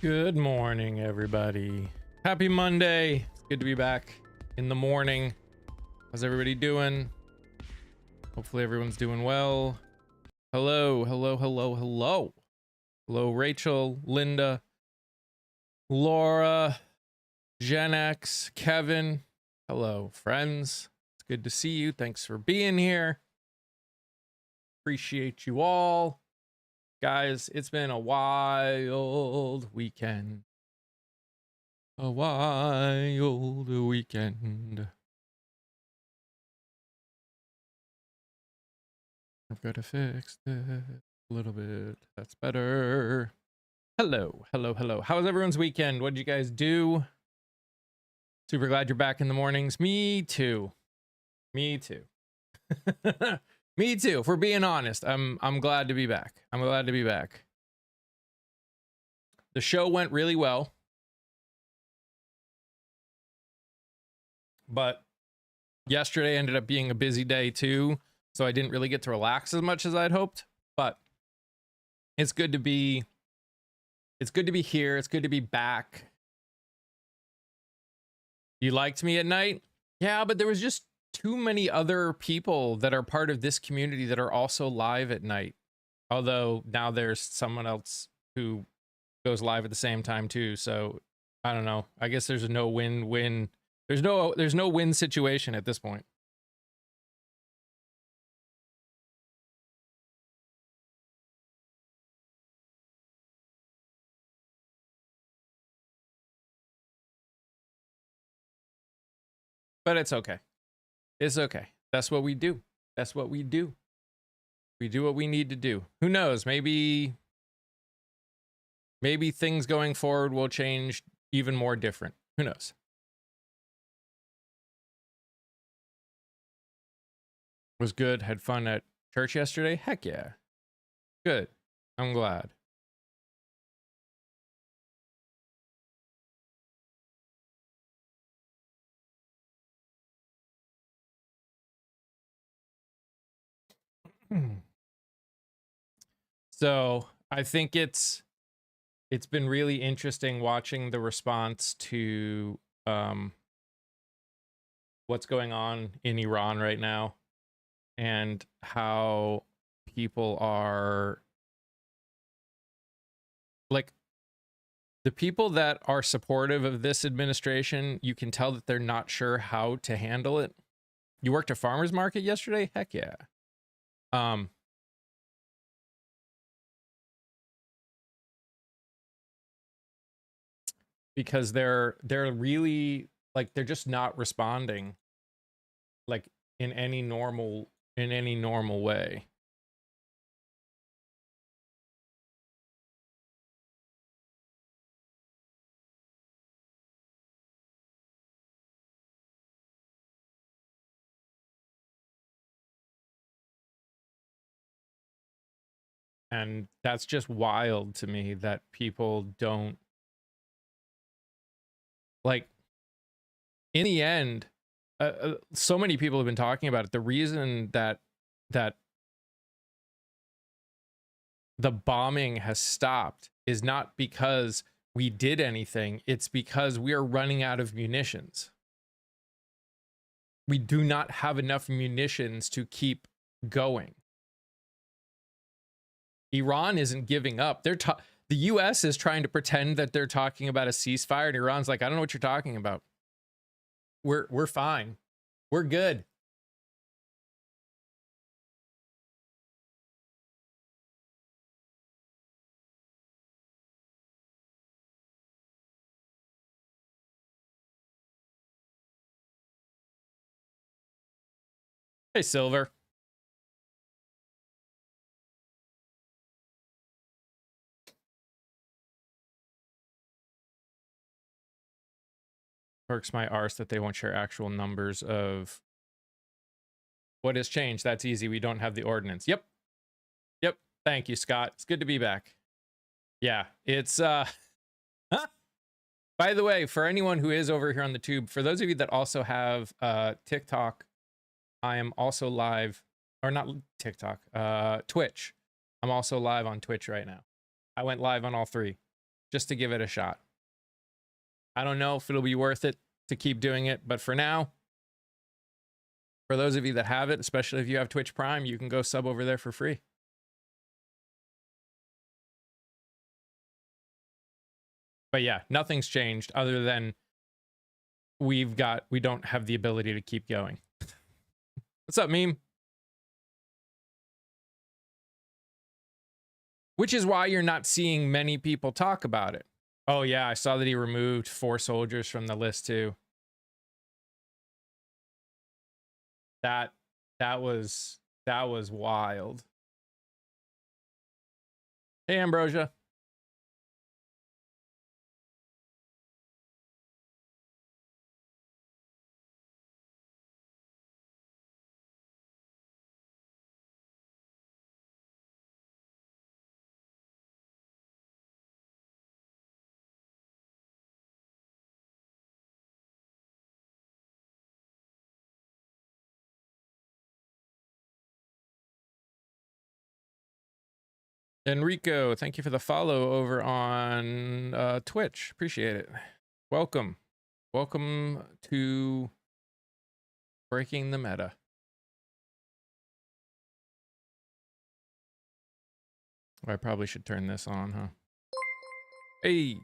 Good morning, everybody. Happy Monday. It's good to be back in the morning. How's everybody doing? Hopefully everyone's doing well. Hello, hello, hello, hello. Hello, Rachel, Linda, Laura, Gen X, Kevin. Hello, friends. It's good to see you. Thanks for being here. Appreciate you all. Guys, it's been a wild weekend. A wild weekend. I've got to fix this a little bit. That's better. Hello, hello, hello. How was everyone's weekend? What did you guys do? Super glad you're back in the mornings. Me too. Me too. Me too. If we're being honest, I'm glad to be back. I'm glad to be back. The show went really well, but yesterday ended up being a busy day too, so I didn't really get to relax as much as I'd hoped. But it's good to be here. It's good to be back. You liked me at night? Yeah, but there was just too many other people that are part of this community that are also live at night. Although now there's someone else who goes live at the same time too. So I don't know. I guess there's no win-win. There's no win situation at this point. But it's okay. It's okay. That's what we do. That's what we do. We do what we need to do. Who knows? Maybe things going forward will change even more different. Who knows? Was good. Had fun at church yesterday. Heck yeah. Good. I'm glad. So I think it's been really interesting watching the response to what's going on in Iran right now and how people are like, the people that are supportive of this administration, you can tell that they're not sure how to handle it. You worked a farmer's market yesterday? Heck yeah. Because they're really like, they're just not responding like in any normal way. And that's just wild to me that people don't, like, in the end, so many people have been talking about it. The reason that the bombing has stopped is not because we did anything. It's because we are running out of munitions. We do not have enough munitions to keep going. Iran isn't giving up. The US is trying to pretend that they're talking about a ceasefire, and Iran's like, I don't know what you're talking about. We're fine. We're good. Hey, Silver. Perks my arse that they won't share actual numbers of what has changed. That's easy. We don't have the ordinance. Yep. Thank you, Scott. It's good to be back. Yeah, it's by the way, for anyone who is over here on the tube, for those of you that also have TikTok, I am also live, or not TikTok, Twitch. I'm also live on Twitch right now. I went live on all three. just to give it a shot. I don't know if it'll be worth it to keep doing it, but for now, for those of you that have it, especially if you have Twitch Prime, you can go sub over there for free. But yeah, nothing's changed other than we don't have the ability to keep going. What's up, meme? Which is why you're not seeing many people talk about it. Oh yeah, I saw that he removed 4 soldiers from the list too. That was wild. Hey, Ambrosia. Enrico, thank you for the follow over on Twitch. Appreciate it. Welcome. Welcome to Breaking the Meta. I probably should turn this on, huh? Hey.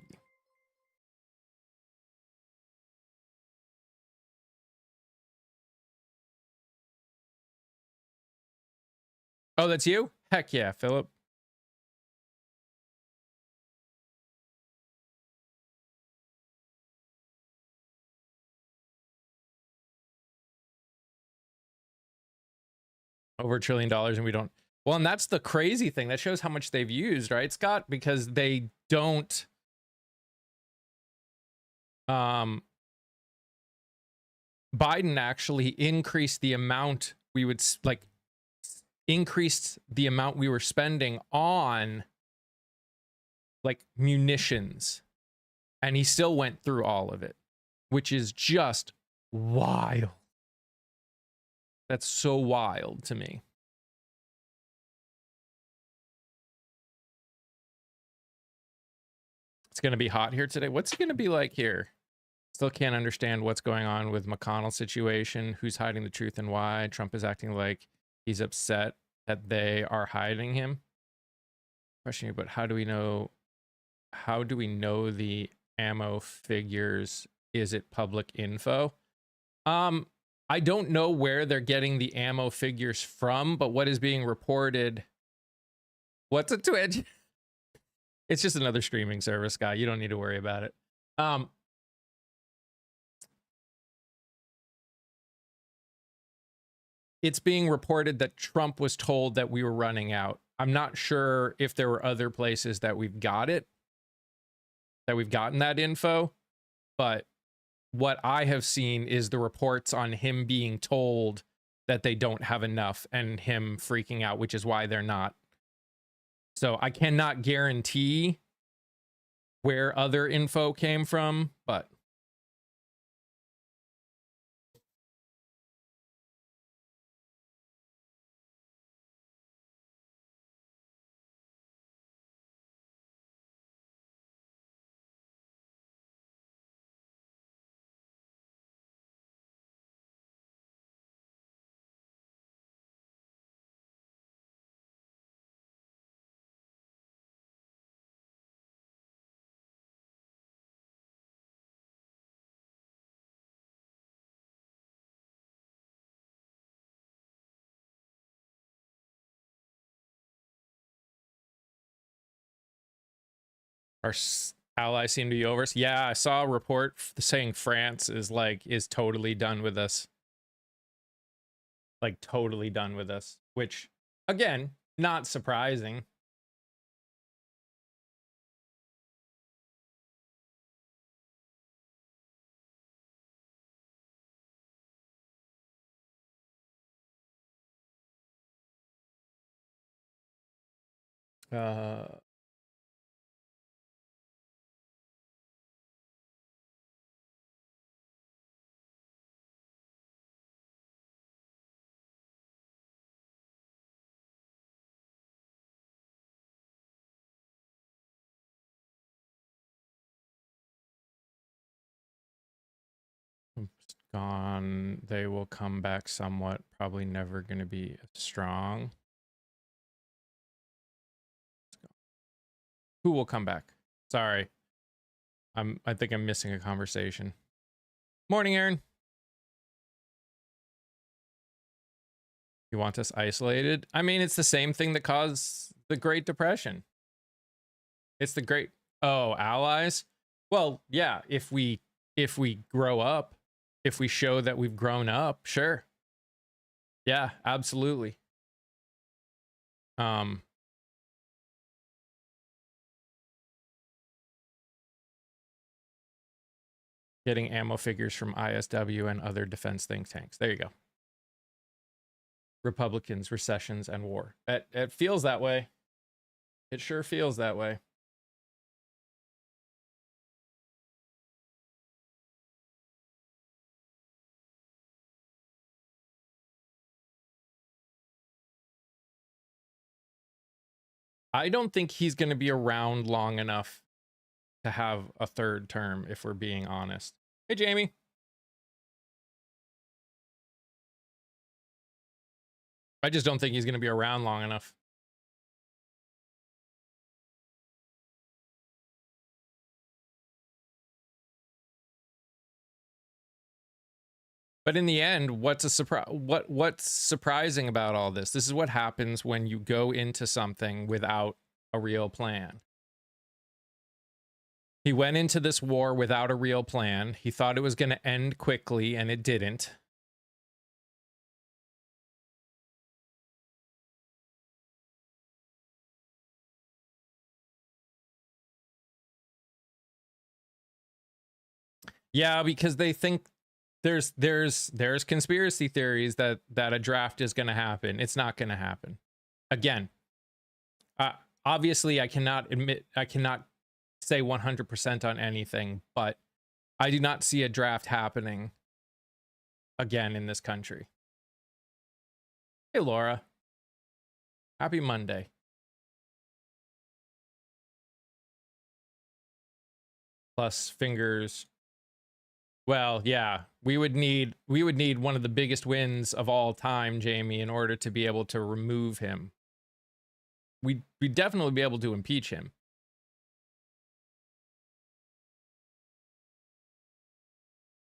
Oh, that's you? Heck yeah, Philip. Over $1 trillion and we don't. Well, and that's the crazy thing. That shows how much they've used, right, Scott? Because they don't Biden actually increased the amount we would increased the amount we were spending on like munitions, and he still went through all of it, which is just wild. That's so wild to me. It's going to be hot here today. What's it going to be like here? Still can't understand what's going on with McConnell's situation, who's hiding the truth and why. Trump is acting like he's upset that they are hiding him. Question, but how do we know the ammo figures? Is it public info? I don't know where they're getting the ammo figures from, but what is being reported? What's a Twitch? It's just another streaming service, guy. You don't need to worry about it. It's being reported that Trump was told that we were running out. I'm not sure if there were other places that we've gotten that info, but what I have seen is the reports on him being told that they don't have enough and him freaking out, which is why they're not. So I cannot guarantee where other info came from, but our allies seem to be over us. Yeah, I saw a report saying France is totally done with us. Like totally done with us, which again, not surprising. gone. They will come back somewhat. Probably never going to be strong. Who will come back? Sorry. I think I'm missing a conversation. Morning, Aaron. You want us isolated? I mean, it's the same thing that caused the Great Depression. It's the great... Oh, allies? Well, yeah, if we grow up, if we show that we've grown up, sure. Yeah, absolutely. Getting ammo figures from ISW and other defense think tanks. There you go. Republicans, recessions, and war. It feels that way. It sure feels that way. I don't think he's going to be around long enough to have a third term, if we're being honest. Hey, Jamie. I just don't think he's going to be around long enough. But in the end, what's a surprise? What's surprising about all this? This is what happens when you go into something without a real plan. He went into this war without a real plan. He thought it was going to end quickly, and it didn't. Yeah, because they think there's conspiracy theories that a draft is going to happen. It's not going to happen. Again, obviously I cannot say 100% on anything, but I do not see a draft happening again in this country. Hey, Laura. Happy Monday. Plus fingers. Well, yeah, we would need one of the biggest wins of all time, Jamie, in order to be able to remove him. We'd definitely be able to impeach him.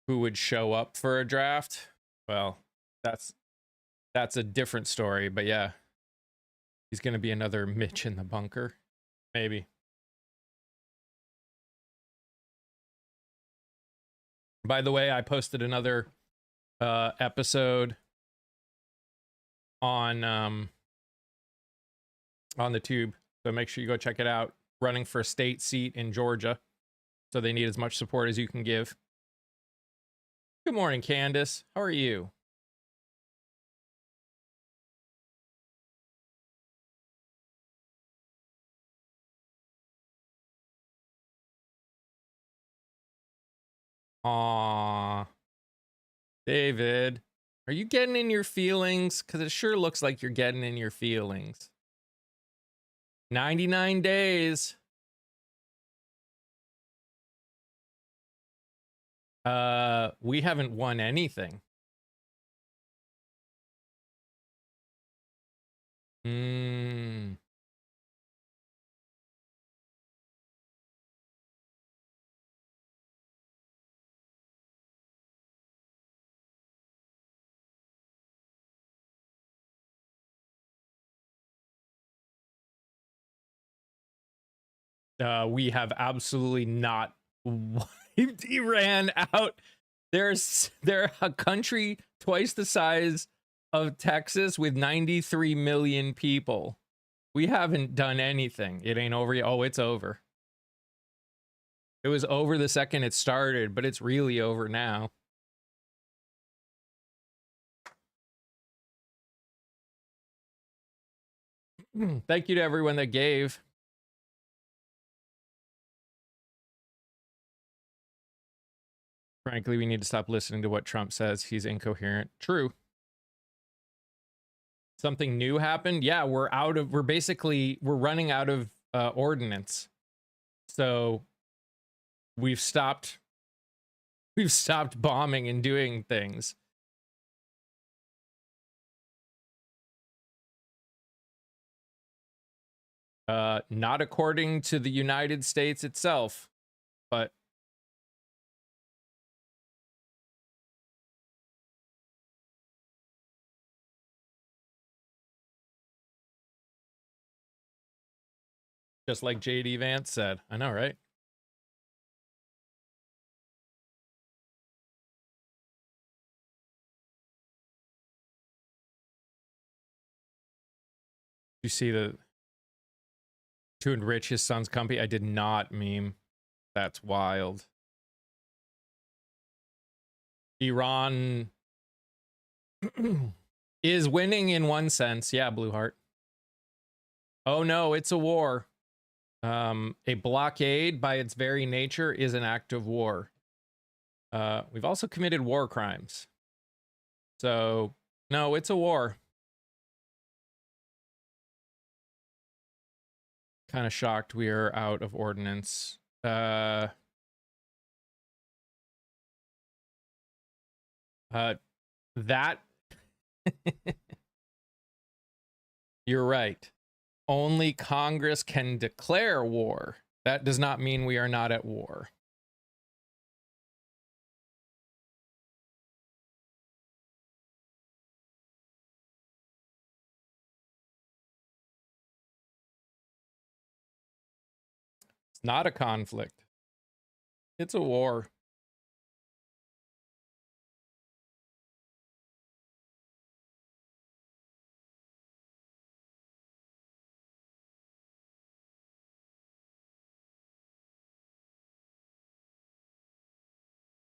Who would show up for a draft? Well, that's a different story, but yeah. He's going to be another Mitch in the bunker. Maybe. By the way, I posted another episode on the tube, so make sure you go check it out. Running for a state seat in Georgia, so they need as much support as you can give. Good morning, Candace. How are you? Aww. David, are you getting in your feelings? Because it sure looks like you're getting in your feelings. 99 days. We haven't won anything. We have absolutely not wiped Iran out. They're a country twice the size of Texas with 93 million people. We haven't done anything. It ain't over yet. Oh, it's over. It was over the second it started, but it's really over now. Thank you to everyone that gave. Frankly, we need to stop listening to what Trump says. He's incoherent. True. Something new happened? Yeah, we're running out of ordnance. So we've stopped We've stopped bombing and doing things. Not according to the United States itself, but just like JD Vance said. I know, right? You see the to enrich his son's company? I did not meme. That's wild. Iran is winning in one sense. Yeah, Blue Heart. Oh no, it's a war. A blockade by its very nature is an act of war. We've also committed war crimes. So no, it's a war. Kind of shocked we are out of ordnance. That you're right. Only Congress can declare war. That does not mean we are not at war. It's not a conflict. It's a war.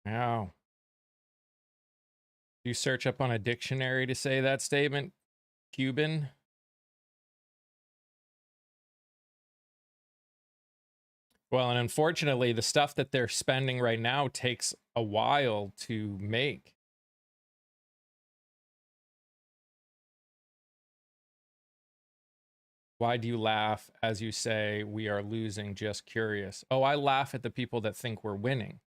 Wow. You search up on a dictionary to say that statement, Cuban? Well, and unfortunately, the stuff that they're spending right now takes a while to make. Why do you laugh as you say we are losing? Just curious. Oh, I laugh at the people that think we're winning.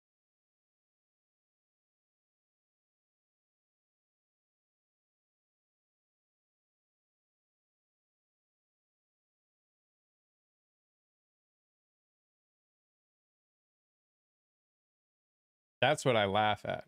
That's what I laugh at.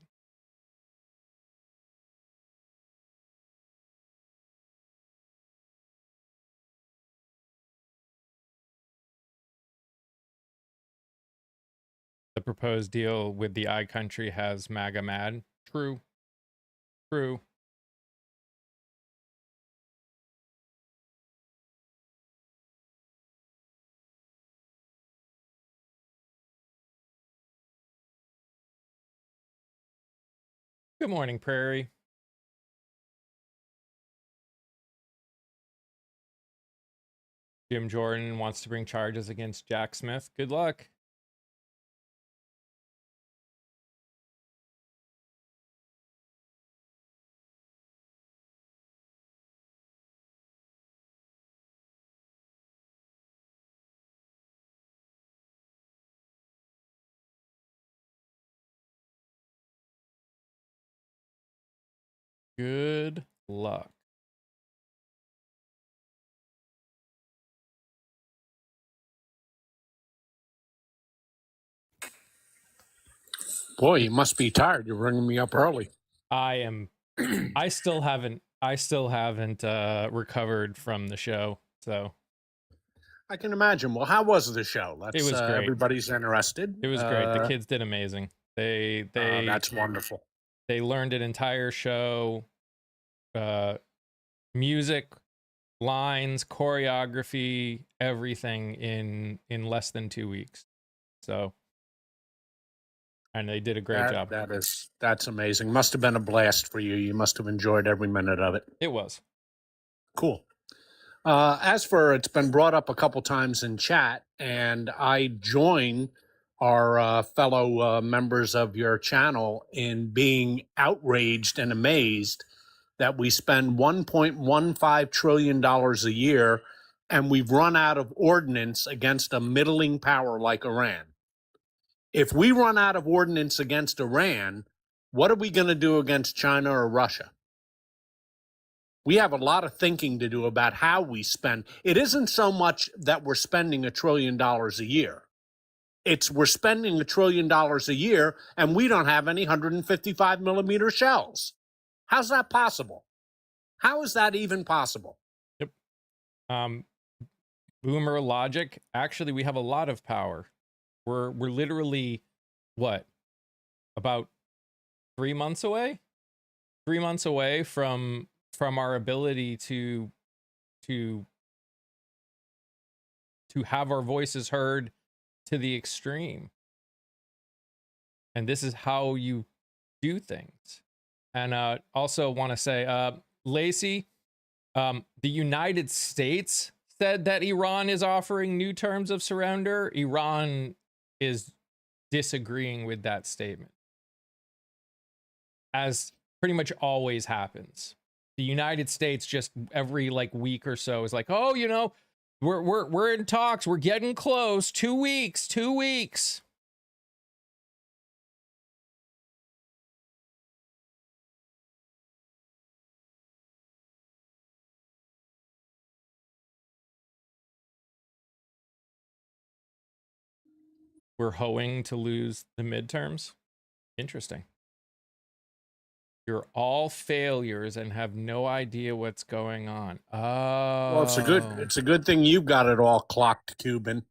The proposed deal with the iCountry has MAGA mad. True. True. Good morning, Prairie. Jim Jordan wants to bring charges against Jack Smith. Good luck. Good luck. Boy, you must be tired. You're ringing me up early. I am. I still haven't recovered from the show. So I can imagine. Well, how was the show? it was great. Everybody's interested. It was great. The kids did amazing. They that's wonderful. They learned an entire show, music, lines, choreography, everything in less than 2 weeks. So, and they did a great job. That's amazing. Must have been a blast for you. You must have enjoyed every minute of it. It was. Cool. As for, it's been brought up a couple times in chat, and I join our fellow members of your channel in being outraged and amazed that we spend $1.15 trillion a year and we've run out of ordnance against a middling power like Iran. If we run out of ordnance against Iran, what are we going to do against China or Russia? We have a lot of thinking to do about how we spend. It isn't so much that we're spending $1 trillion a year. It's we're spending $1 trillion a year and we don't have any 155 millimeter shells. How's that possible? How is that even possible? Yep. Boomer logic. Actually, we have a lot of power. We're literally what? About 3 months away? 3 months away from our ability to have our voices heard to the extreme. And this is how you do things. And also want to say, Lacey, the United States said that Iran is offering new terms of surrender. Iran is disagreeing with that statement, as pretty much always happens. The United States just every week or so is like, oh, you know, we're in talks, we're getting close. 2 weeks, 2 weeks. We're hoeing to lose the midterms. Interesting. You're all failures and have no idea what's going on. Oh, Well, it's a good thing you've got it all clocked, Cuban.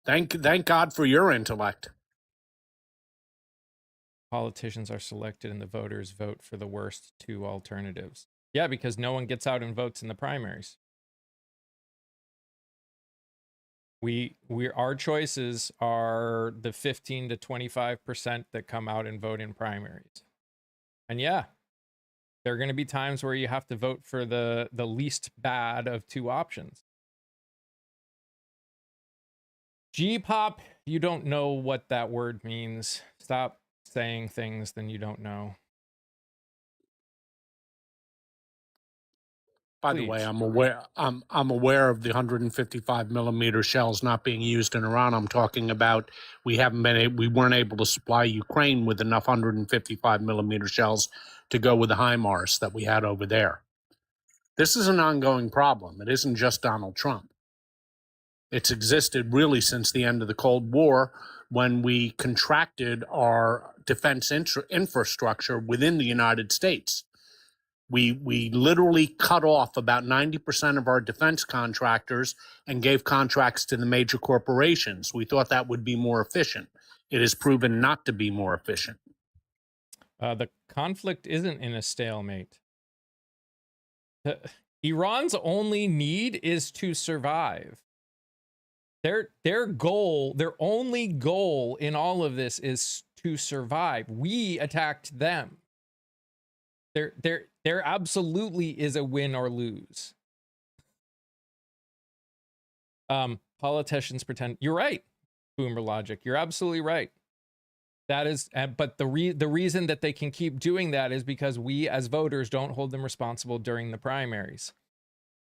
Thank God for your intellect. Politicians are selected and the voters vote for the worst two alternatives. Yeah, because no one gets out and votes in the primaries. Our choices are the 15 to 25% that come out and vote in primaries. And yeah, there are going to be times where you have to vote for the least bad of two options. G-pop, you don't know what that word means. Stop saying things then you don't know. By the way, I'm aware of the 155 millimeter shells not being used in Iran. I'm talking about we weren't able to supply Ukraine with enough 155 millimeter shells to go with the HIMARS that we had over there. This is an ongoing problem. It isn't just Donald Trump. It's existed really since the end of the Cold War, when we contracted our defense infrastructure within the United States. We literally cut off about 90% of our defense contractors and gave contracts to the major corporations. We thought that would be more efficient. It has proven not to be more efficient. The conflict isn't in a stalemate. Iran's only need is to survive. Their only goal in all of this is to survive. We attacked them. There absolutely is a win or lose. Politicians pretend. You're right, Boomer Logic. You're absolutely right. That is, but the reason that they can keep doing that is because we as voters don't hold them responsible during the primaries.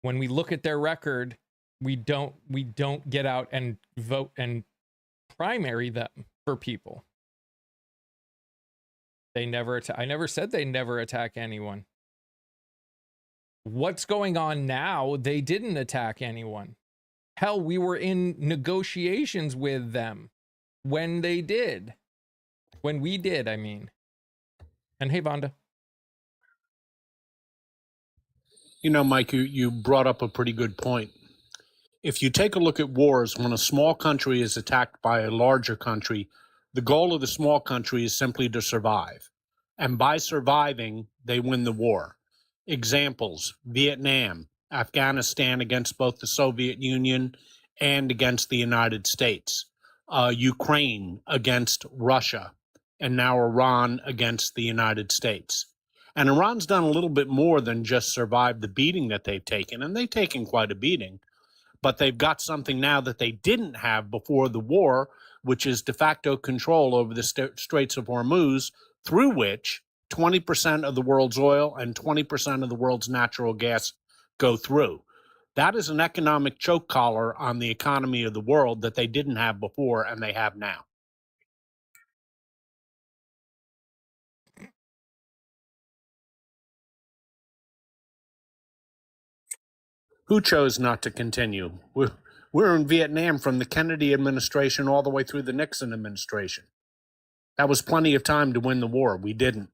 When we look at their record, we don't get out and vote and primary them for people. They never I never said they never attack anyone. What's going on now? They didn't attack anyone. Hell, we were in negotiations with them when they did. When we did, I mean. And hey, Vonda. You know, Mike, you brought up a pretty good point. If you take a look at wars, when a small country is attacked by a larger country, the goal of the small country is simply to survive. And by surviving, they win the war. Examples: Vietnam, Afghanistan against both the Soviet Union and against the United States, Ukraine against Russia, and now Iran against the United States. And Iran's done a little bit more than just survive the beating that they've taken, and they've taken quite a beating. But they've got something now that they didn't have before the war, which is de facto control over the Straits of Hormuz, through which 20% of the world's oil and 20% of the world's natural gas go through. That is an economic choke collar on the economy of the world that they didn't have before and they have now. Who chose not to continue? We're in Vietnam from the Kennedy administration all the way through the Nixon administration. That was plenty of time to win the war. We didn't.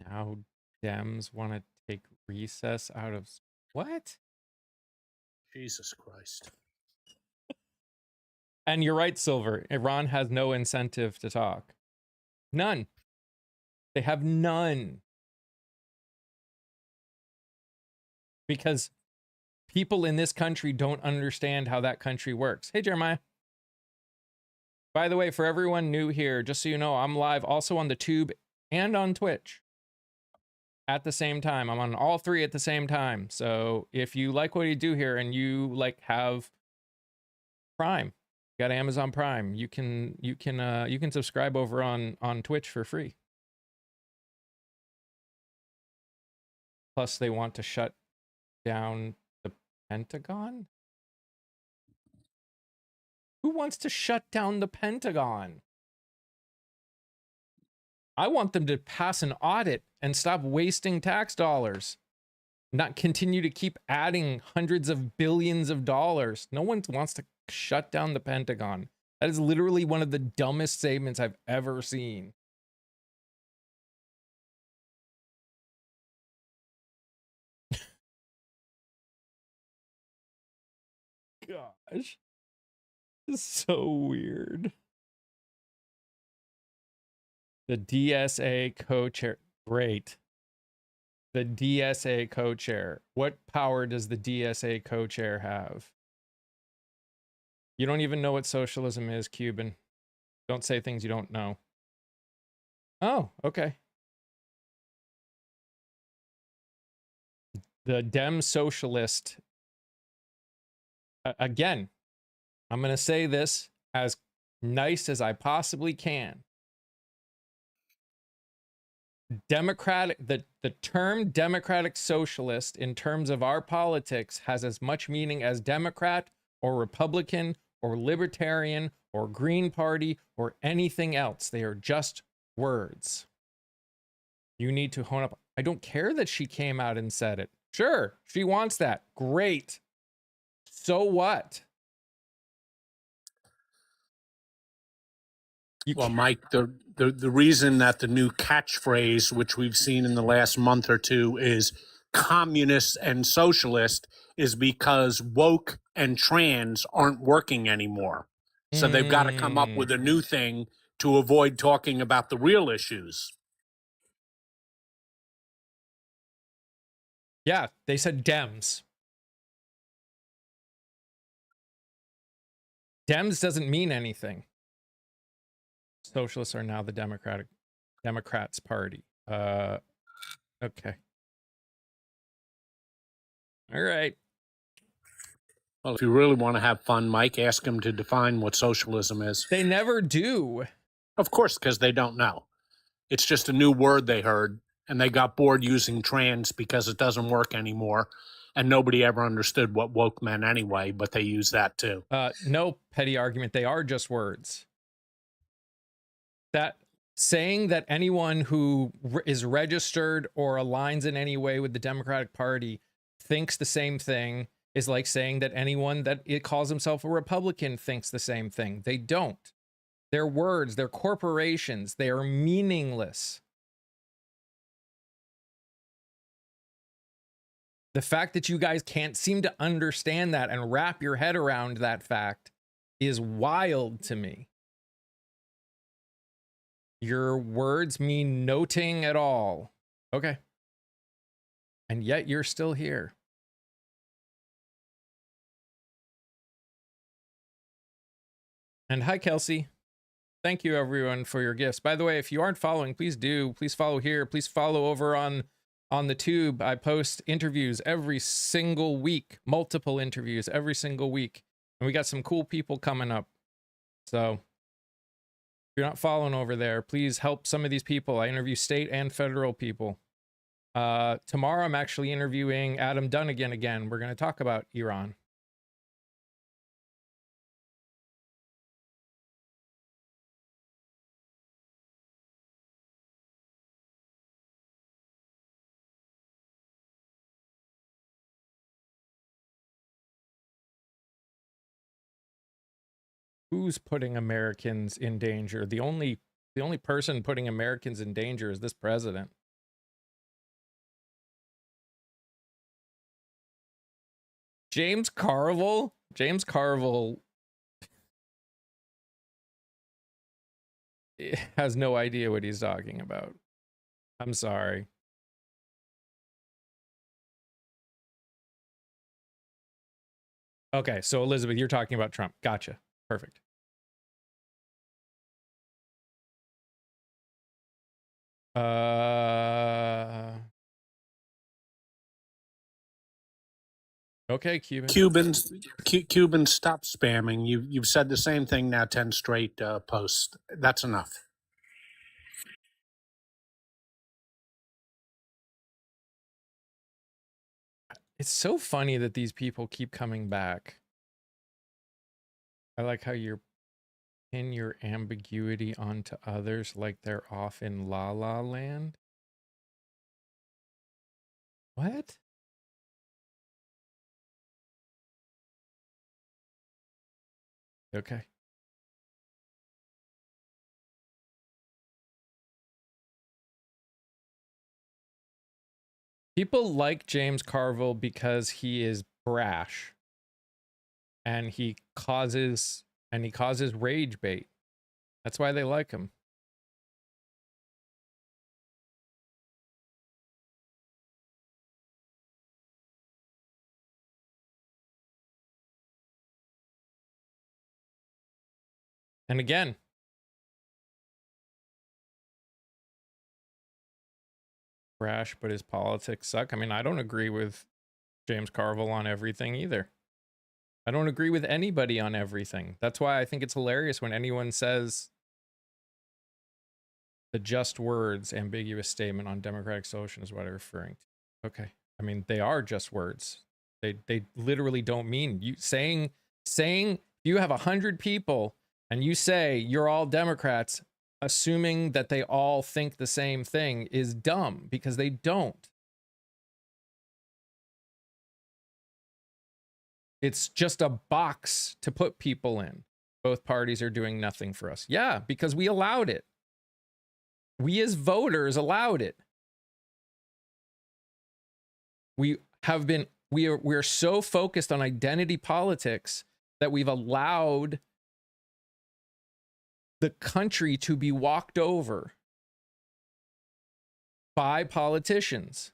Now Dems want to take recess out of what? Jesus Christ. And you're right, Silver. Iran has no incentive to talk. None. They have none. Because people in this country don't understand how that country works. Hey, Jeremiah. By the way, for everyone new here, just so you know, I'm live also on the Tube and on Twitch at the same time. I'm on all three at the same time. So if you like what you do here and you like have Prime, you got Amazon Prime, you can subscribe over on Twitch for free. Plus, they want to shut down the Pentagon. Who wants to shut down the Pentagon? I want them to pass an audit and stop wasting tax dollars. Not continue to keep adding hundreds of billions of dollars. No one wants to shut down the Pentagon. That is literally one of the dumbest statements I've ever seen. Gosh. This is so weird. The DSA co-chair. Great. The DSA co-chair. What power does the DSA co-chair have? You don't even know what socialism is, Cuban. Don't say things you don't know. Oh, okay. The Dem socialist. Again, I'm going to say this as nice as I possibly can. The term democratic socialist in terms of our politics has as much meaning as Democrat or Republican or Libertarian or Green Party or anything else. They are just words. You need to hone up. I don't care that she came out and said it. Sure, she wants that. Great. So what? Well, Mike, the reason that the new catchphrase, which we've seen in the last month or two, is communist and socialist, is because woke and trans aren't working anymore. So they've got to come up with a new thing to avoid talking about the real issues. Yeah, they said Dems. Dems doesn't mean anything. Socialists are now the Democrats party. Okay. All right. Well, if you really want to have fun, Mike, ask them to define what socialism is. They never do. Of course, because they don't know. It's just a new word they heard, and they got bored using trans because it doesn't work anymore. And nobody ever understood what woke meant anyway, but they use that too. No petty argument. They are just words. That saying that anyone who is registered or aligns in any way with the Democratic Party thinks the same thing is like saying that anyone that it calls himself a Republican thinks the same thing. They don't. They're words. They're corporations. They are meaningless. The fact that you guys can't seem to understand that and wrap your head around that fact is wild to me. Your words mean nothing at all. Okay. And yet you're still here. And hi, Kelsey. Thank you, everyone, for your gifts. By the way, if you aren't following, please do. Please follow here. Please follow over on the Tube. I post interviews every single week, multiple interviews every single week. And we got some cool people coming up. So if you're not following over there, please help some of these people. I interview state and federal people. Tomorrow, I'm actually interviewing Adam Dunnigan again. We're going to talk about Iran. Who's putting Americans in danger? The only person putting Americans in danger is this president. James Carville? James Carville has no idea what he's talking about. I'm sorry. Okay, so Elizabeth, you're talking about Trump. Gotcha. Perfect. Okay, Cubans, stop spamming. You've said the same thing now 10 straight posts. That's enough. It's so funny that these people keep coming back. I like how you're pin your ambiguity onto others like they're off in La La Land. What? Okay. People like James Carville because he is brash and he causes rage bait. That's why they like him. And again, brash, but his politics suck. I mean, I don't agree with James Carville on everything either. I don't agree with anybody on everything. That's why I think it's hilarious when anyone says the just words ambiguous statement on democratic socialism is what I'm referring to. Okay. I mean, they are just words. They literally don't mean you saying you have 100 people and you say you're all Democrats, assuming that they all think the same thing is dumb because they don't. It's just a box to put people in. Both parties are doing nothing for us. Yeah, because we allowed it. We as voters allowed it. We're so focused on identity politics that we've allowed the country to be walked over by politicians.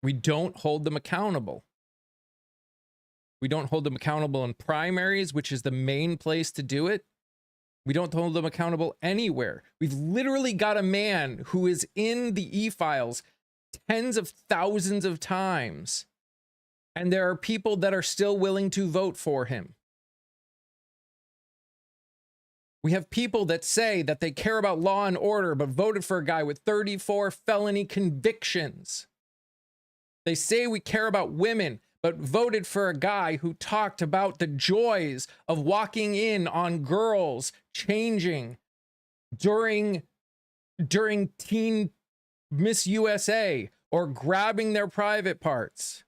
We don't hold them accountable. We don't hold them accountable in primaries, which is the main place to do it. We don't hold them accountable anywhere. We've literally got a man who is in the e-files tens of thousands of times, and there are people that are still willing to vote for him. We have people that say that they care about law and order, but voted for a guy with 34 felony convictions. They say we care about women, but voted for a guy who talked about the joys of walking in on girls changing during Teen Miss USA or grabbing their private parts.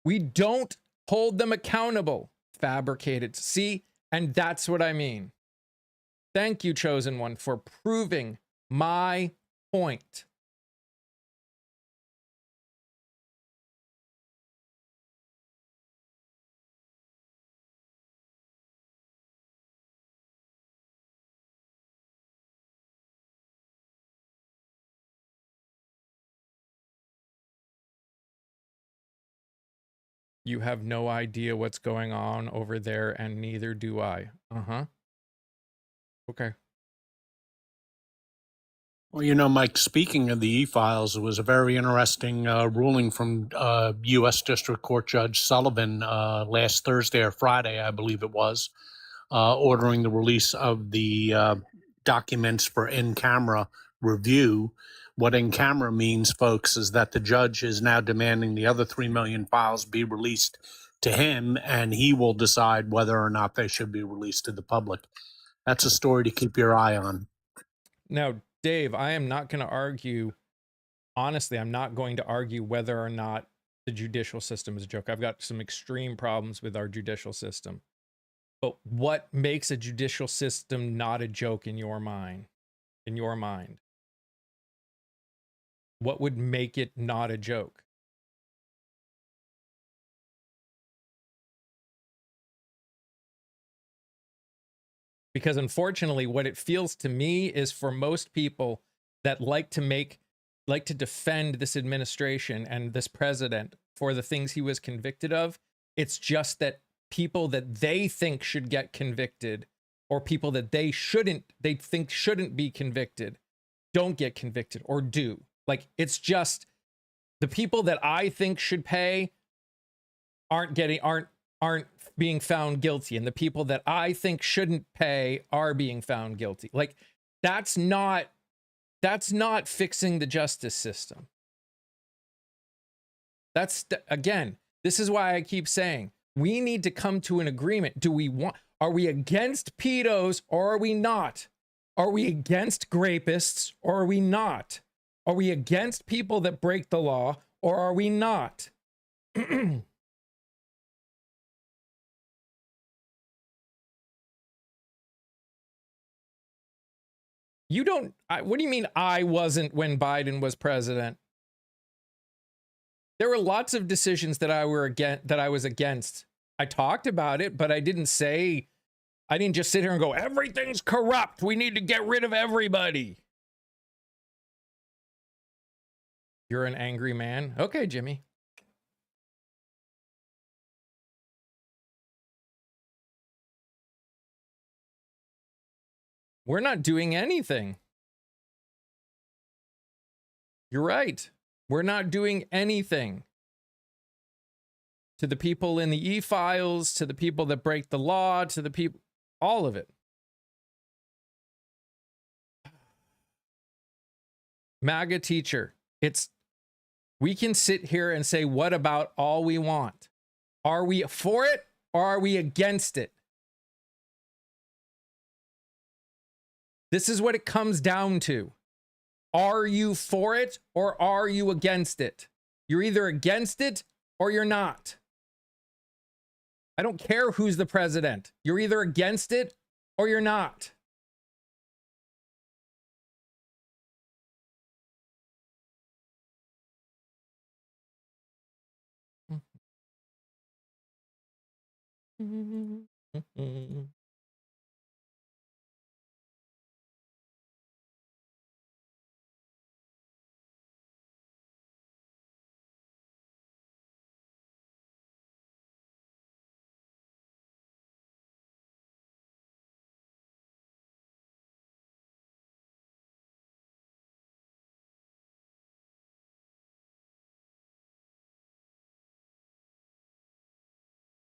We don't hold them accountable. Fabricated. See? And that's what I mean. Thank you, Chosen One, for proving my point. You have no idea what's going on over there, and neither do I. Uh-huh. Okay. Well, Mike, speaking of the e-files, it was a very interesting ruling from U.S. District Court Judge Sullivan last Thursday or Friday, I believe it was, ordering the release of the documents for in-camera review. What in-camera means, folks, is that the judge is now demanding the other 3 million files be released to him, and he will decide whether or not they should be released to the public. That's a story to keep your eye on. Now, Dave, I am not going to argue honestly, I'm not going to argue whether or not the judicial system is a joke. I've got some extreme problems with our judicial system. But what makes a judicial system not a joke in your mind? In your mind? What would make it not a joke? Because unfortunately, what it feels to me is for most people that like to defend this administration and this president for the things he was convicted of, it's just that people that they think should get convicted, or people that they think shouldn't be convicted, don't get convicted or do. Like, it's just the people that I think should pay aren't being found guilty, and the people that I think shouldn't pay are being found guilty. Like, that's not fixing the justice system. Again, this is why I keep saying we need to come to an agreement. Are we against pedos or are we not? Are we against rapists or are we not? Are we against people that break the law or are we not? What do you mean I wasn't when Biden was president? There were lots of decisions that I was against. I talked about it, but I didn't just sit here and go, everything's corrupt. We need to get rid of everybody. You're an angry man. Okay, Jimmy. We're not doing anything. You're right. We're not doing anything. To the people in the e-files, to the people that break the law, to the people, all of it. MAGA teacher, we can sit here and say, what about all we want? Are we for it or are we against it? This is what it comes down to. Are you for it or are you against it? You're either against it or you're not. I don't care who's the president. You're either against it or you're not.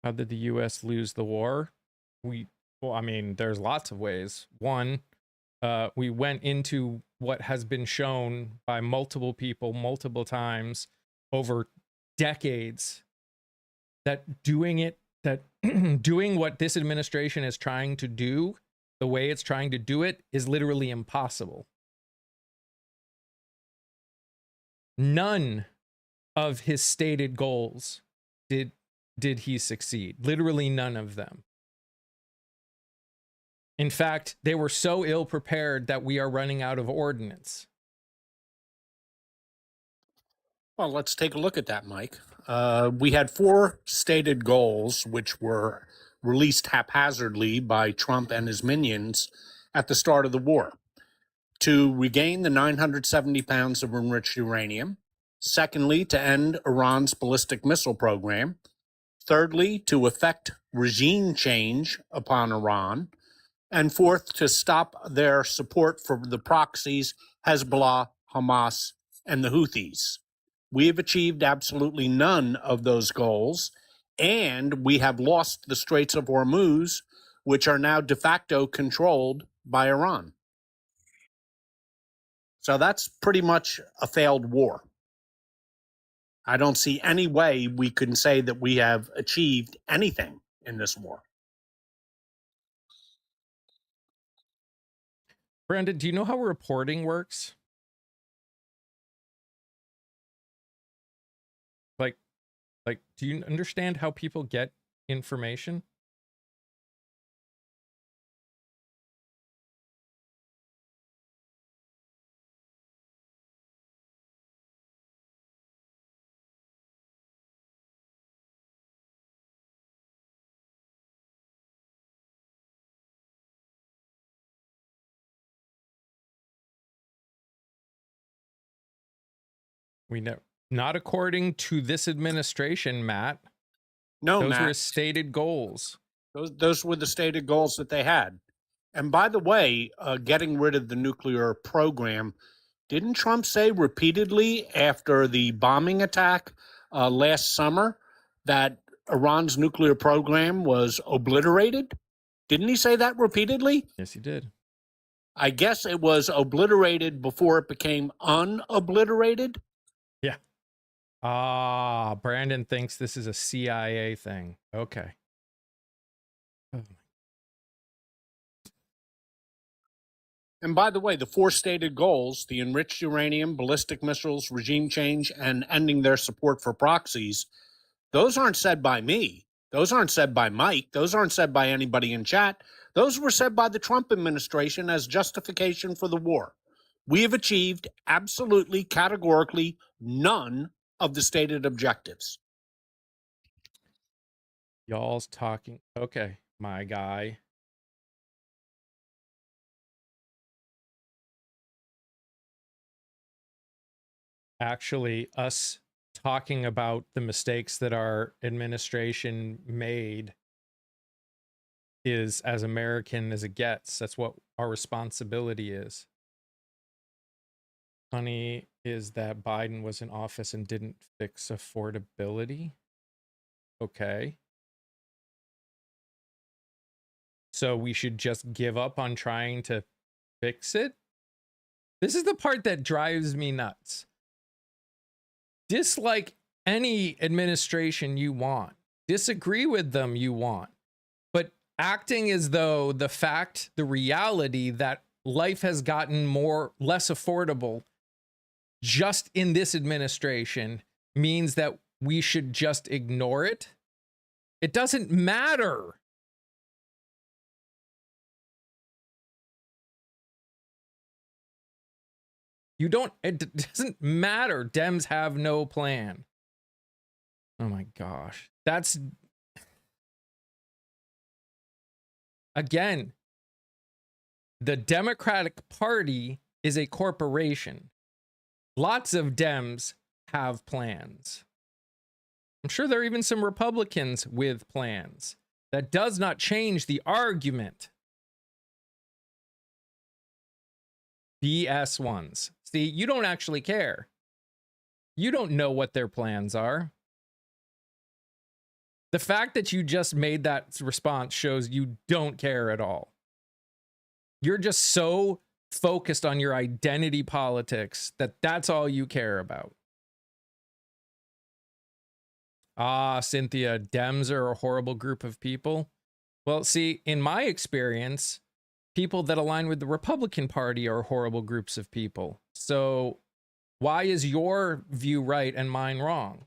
How did the U.S. lose the war? Well, I mean, there's lots of ways. One, we went into what has been shown by multiple people multiple times over decades, that doing what this administration is trying to do, the way it's trying to do it, is literally impossible. None of his stated goals did he succeed. Literally none of them. In fact, they were so ill prepared that we are running out of ordnance. Well, let's take a look at that, Mike. We had 4 stated goals, which were released haphazardly by Trump and his minions at the start of the war. To regain the 970 pounds of enriched uranium. Secondly, to end Iran's ballistic missile program. Thirdly, to effect regime change upon Iran. And fourth, to stop their support for the proxies Hezbollah, Hamas, and the Houthis. We have achieved absolutely none of those goals, and we have lost the Straits of Hormuz, which are now de facto controlled by Iran. So that's pretty much a failed war. I don't see any way we can say that we have achieved anything in this war. Brandon, do you know how reporting works? Like, do you understand how people get information? We know, not according to this administration, Matt. No, Those were Matt. his stated goals. Those were the stated goals that they had. And by the way, getting rid of the nuclear program, didn't Trump say repeatedly after the bombing attack last summer that Iran's nuclear program was obliterated? Didn't he say that repeatedly? Yes, he did. I guess it was obliterated before it became unobliterated. Yeah. Ah, Brandon thinks this is a CIA thing. Okay. Oh. And by the way, the four stated goals, the enriched uranium, ballistic missiles, regime change, and ending their support for proxies, those aren't said by me. Those aren't said by Mike. Those aren't said by anybody in chat. Those were said by the Trump administration as justification for the war. We have achieved absolutely, categorically none of the stated objectives. Y'all's talking. Okay, my guy. Actually, us talking about the mistakes that our administration made is as American as it gets. That's what our responsibility is. Funny is that Biden was in office and didn't fix affordability. Okay. So we should just give up on trying to fix it? This is the part that drives me nuts. Dislike any administration you want. Disagree with them you want. But acting as though the reality that life has gotten less affordable just in this administration means that we should just ignore it. It doesn't matter. It doesn't matter. Dems have no plan. Oh my gosh. That's, again, the Democratic Party is a corporation. Lots of Dems have plans. I'm sure there are even some Republicans with plans. That does not change the argument. BS ones. See, you don't actually care. You don't know what their plans are. The fact that you just made that response shows you don't care at all. You're just so focused on your identity politics that that's all you care about. Ah, Cynthia, Dems are a horrible group of people. Well, see, in my experience, people that align with the Republican Party are horrible groups of people. So why is your view right and mine wrong?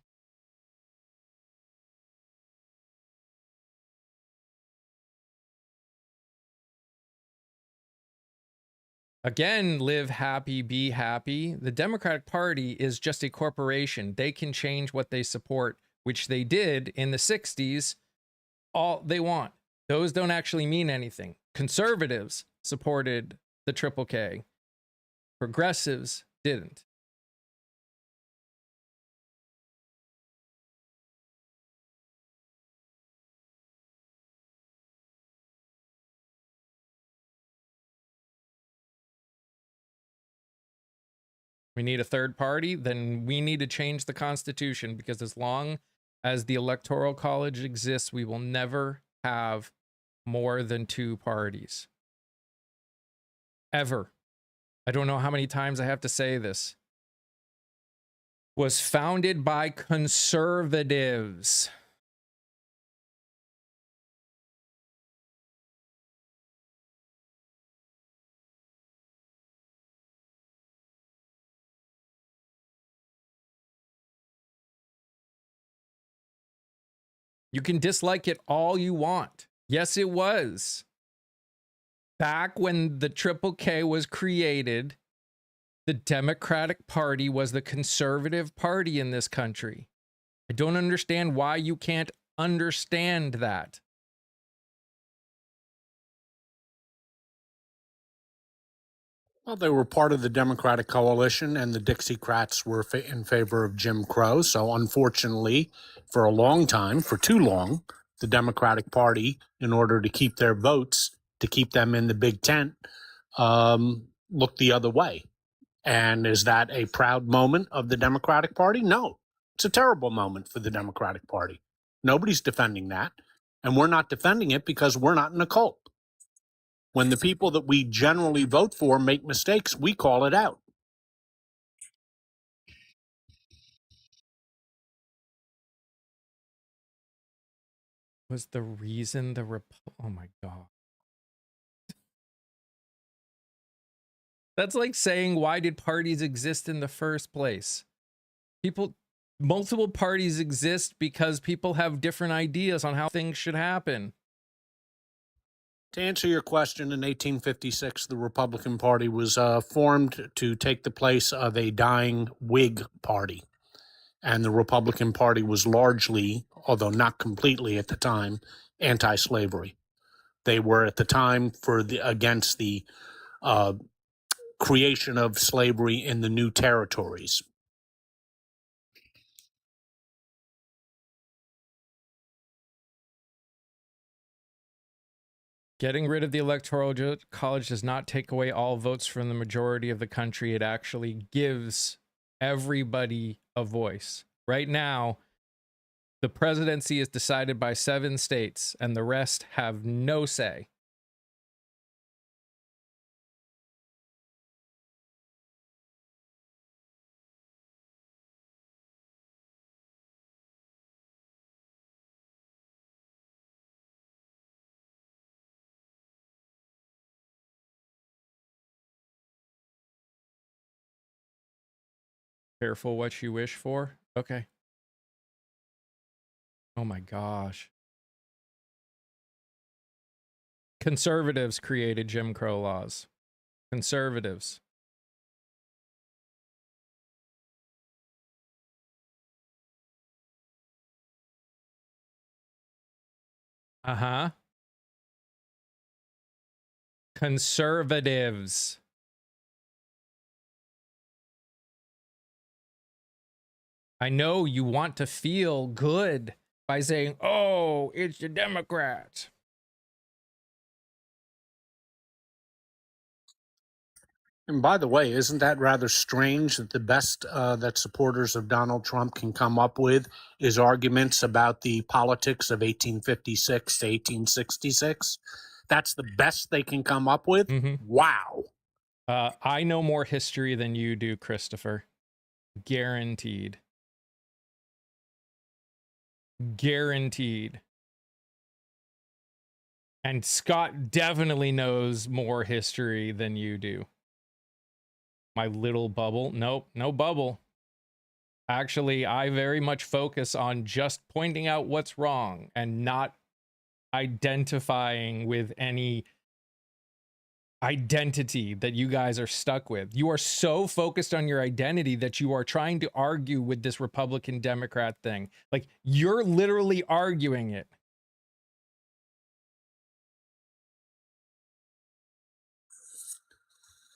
Again, live happy, be happy. The Democratic Party is just a corporation. They can change what they support, which they did in the 60s, all they want. Those don't actually mean anything. Conservatives supported the Triple K. Progressives didn't. We need a third party, then we need to change the Constitution, because as long as the Electoral College exists, we will never have more than two parties. Ever. I don't know how many times I have to say this. Was founded by conservatives. You can dislike it all you want. Yes, it was. Back when the Triple K was created, the Democratic Party was the conservative party in this country. I don't understand why you can't understand that. Well, they were part of the Democratic coalition, and the Dixiecrats were in favor of Jim Crow. So, unfortunately, for a long time, for too long, the Democratic Party, in order to keep their votes, to keep them in the big tent, looked the other way. And is that a proud moment of the Democratic Party? No, it's a terrible moment for the Democratic Party. Nobody's defending that. And we're not defending it because we're not in a cult. When the people that we generally vote for make mistakes, we call it out. Was the reason oh my God. That's like saying, why did parties exist in the first place? Multiple parties exist because people have different ideas on how things should happen. To answer your question, in 1856, the Republican Party was formed to take the place of a dying Whig party. And the Republican Party was largely, although not completely at the time, anti-slavery. They were at the time against the creation of slavery in the new territories. Getting rid of the Electoral College does not take away all votes from the majority of the country. It actually gives everybody a voice. Right now, the presidency is decided by 7 states, and the rest have no say. Careful what you wish for. Okay. Oh my gosh. Conservatives created Jim Crow laws. Conservatives. Uh-huh. Conservatives. I know you want to feel good by saying, oh, it's the Democrats. And by the way, isn't that rather strange that the best that supporters of Donald Trump can come up with is arguments about the politics of 1856 to 1866? That's the best they can come up with? Wow. I know more history than you do, Christopher. Guaranteed. Guaranteed. And Scott definitely knows more history than you do. My little bubble. Nope, no bubble. Actually, I very much focus on just pointing out what's wrong and not identifying with any identity that you guys are stuck with. You are so focused on your identity that you are trying to argue with this Republican Democrat thing. Like, you're literally arguing it.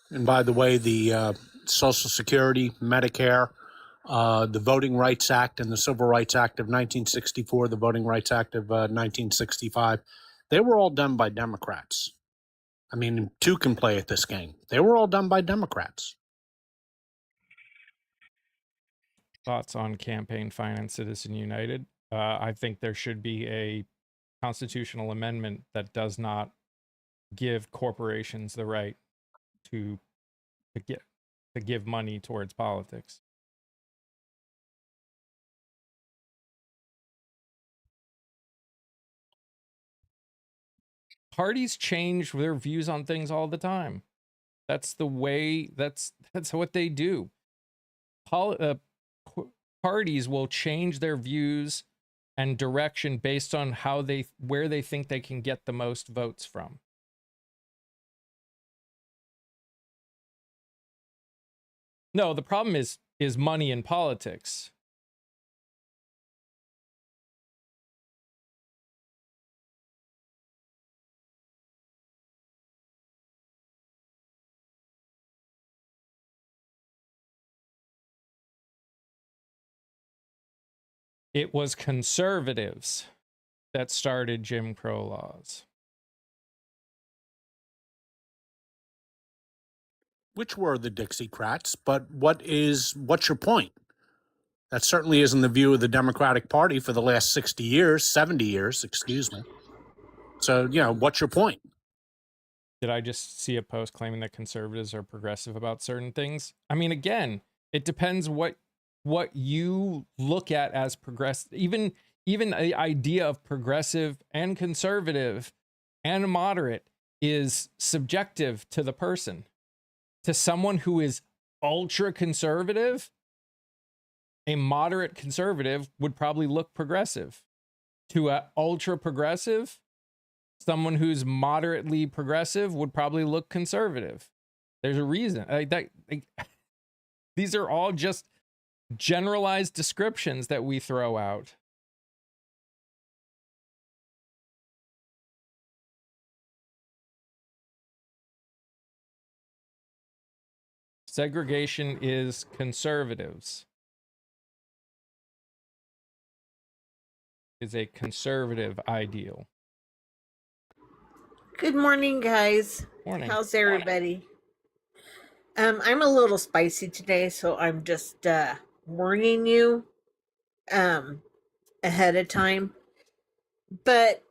And by the way, the Social Security, Medicare, the Voting Rights Act and the Civil Rights Act of 1964, the Voting Rights Act of 1965, they were all done by Democrats. I mean, two can play at this game. They were all done by Democrats. Thoughts on campaign finance Citizen United? I think there should be a constitutional amendment that does not give corporations the right to give money towards politics. Parties change their views on things all the time. That's the way. That's what they do. Parties will change their views and direction based on where they think they can get the most votes from. No, the problem is money in politics. It was conservatives that started Jim Crow laws. Which were the Dixiecrats, but what's your point? That certainly isn't the view of the Democratic Party for the last 60 years, 70 years, excuse me. So, what's your point? Did I just see a post claiming that conservatives are progressive about certain things? I mean, again, it depends what you look at as progressive. Even the idea of progressive and conservative and moderate is subjective to the person. To someone who is ultra conservative, a moderate conservative would probably look progressive. To an ultra progressive, someone who's moderately progressive would probably look conservative. There's a reason. These are all just generalized descriptions that we throw out. Segregation is conservatives. Is a conservative ideal. Good morning, guys. Morning. How's everybody? I'm a little spicy today, so I'm just warning you ahead of time. But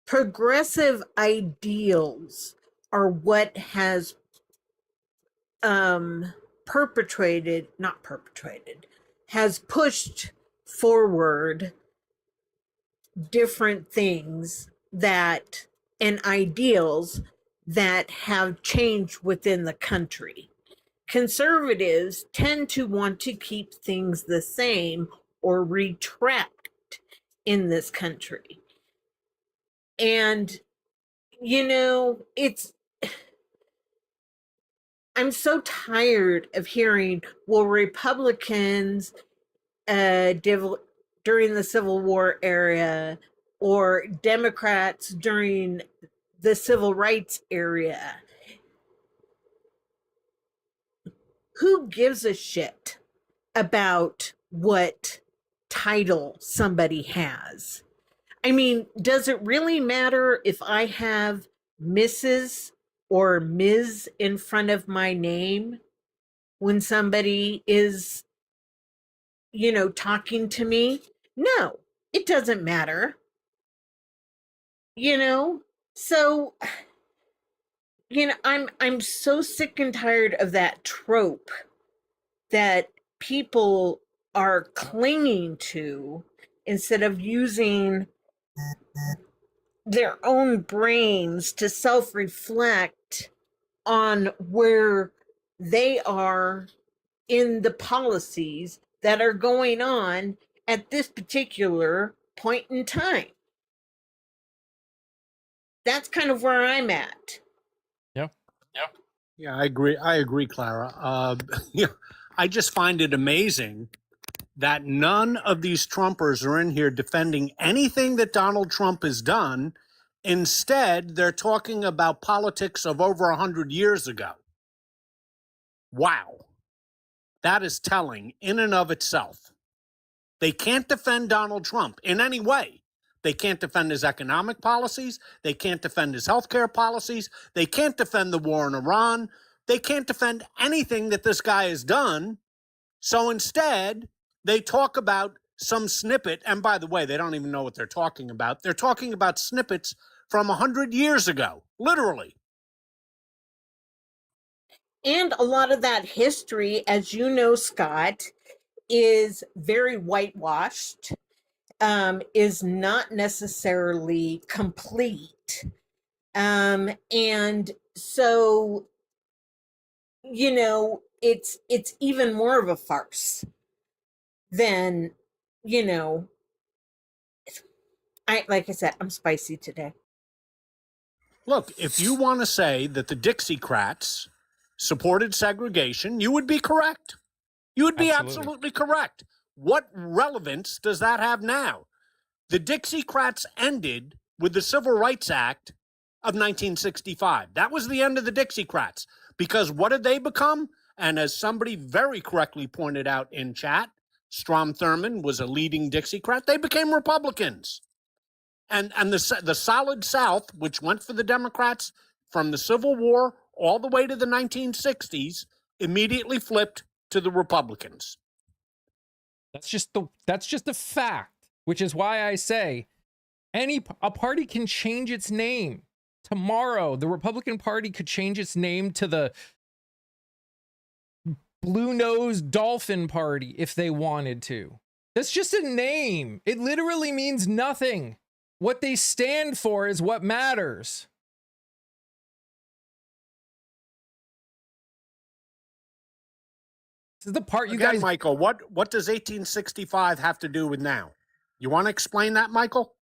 progressive ideals are what has has pushed forward different things and ideals that have changed within the country. Conservatives tend to want to keep things the same or retract in this country. And, I'm so tired of hearing, well, Republicans during the Civil War era or Democrats during the Civil Rights era. Who gives a shit about what title somebody has? I mean, does it really matter if I have Mrs. or Ms. in front of my name when somebody is, talking to me? No, it doesn't matter. So, I'm so sick and tired of that trope that people are clinging to instead of using their own brains to self-reflect on where they are in the policies that are going on at this particular point in time. That's kind of where I'm at. Yeah, I agree, Clara. I just find it amazing that none of these Trumpers are in here defending anything that Donald Trump has done. Instead, they're talking about politics of over 100 years ago. Wow. That is telling in and of itself. They can't defend Donald Trump in any way. They can't defend his economic policies. They can't defend his healthcare policies. They can't defend the war in Iran. They can't defend anything that this guy has done. So instead, they talk about some snippet. And by the way, they don't even know what they're talking about. They're talking about snippets from 100 years ago, literally. And a lot of that history, as you know, Scott, is very whitewashed, is not necessarily complete. And so, it's even more of a farce. then, you know, like I said, I'm spicy today. Look, if you want to say that the Dixiecrats supported segregation, you would be correct. You would be absolutely correct. What relevance does that have now? The Dixiecrats ended with the Civil Rights Act of 1965. That was the end of the Dixiecrats. Because what did they become? And as somebody very correctly pointed out in chat, Strom Thurmond was a leading Dixiecrat. They became Republicans. And the Solid South, which went for the Democrats from the Civil War all the way to the 1960s, immediately flipped to the Republicans. That's just a fact, which is why I say a party can change its name tomorrow. The Republican Party could change its name to the Blue-Nosed Dolphin Party if they wanted to. That's just a name. It literally means nothing. What they stand for is what matters. This is the part you Again, guys... Michael, what does 1865 have to do with now? You want to explain that, Michael?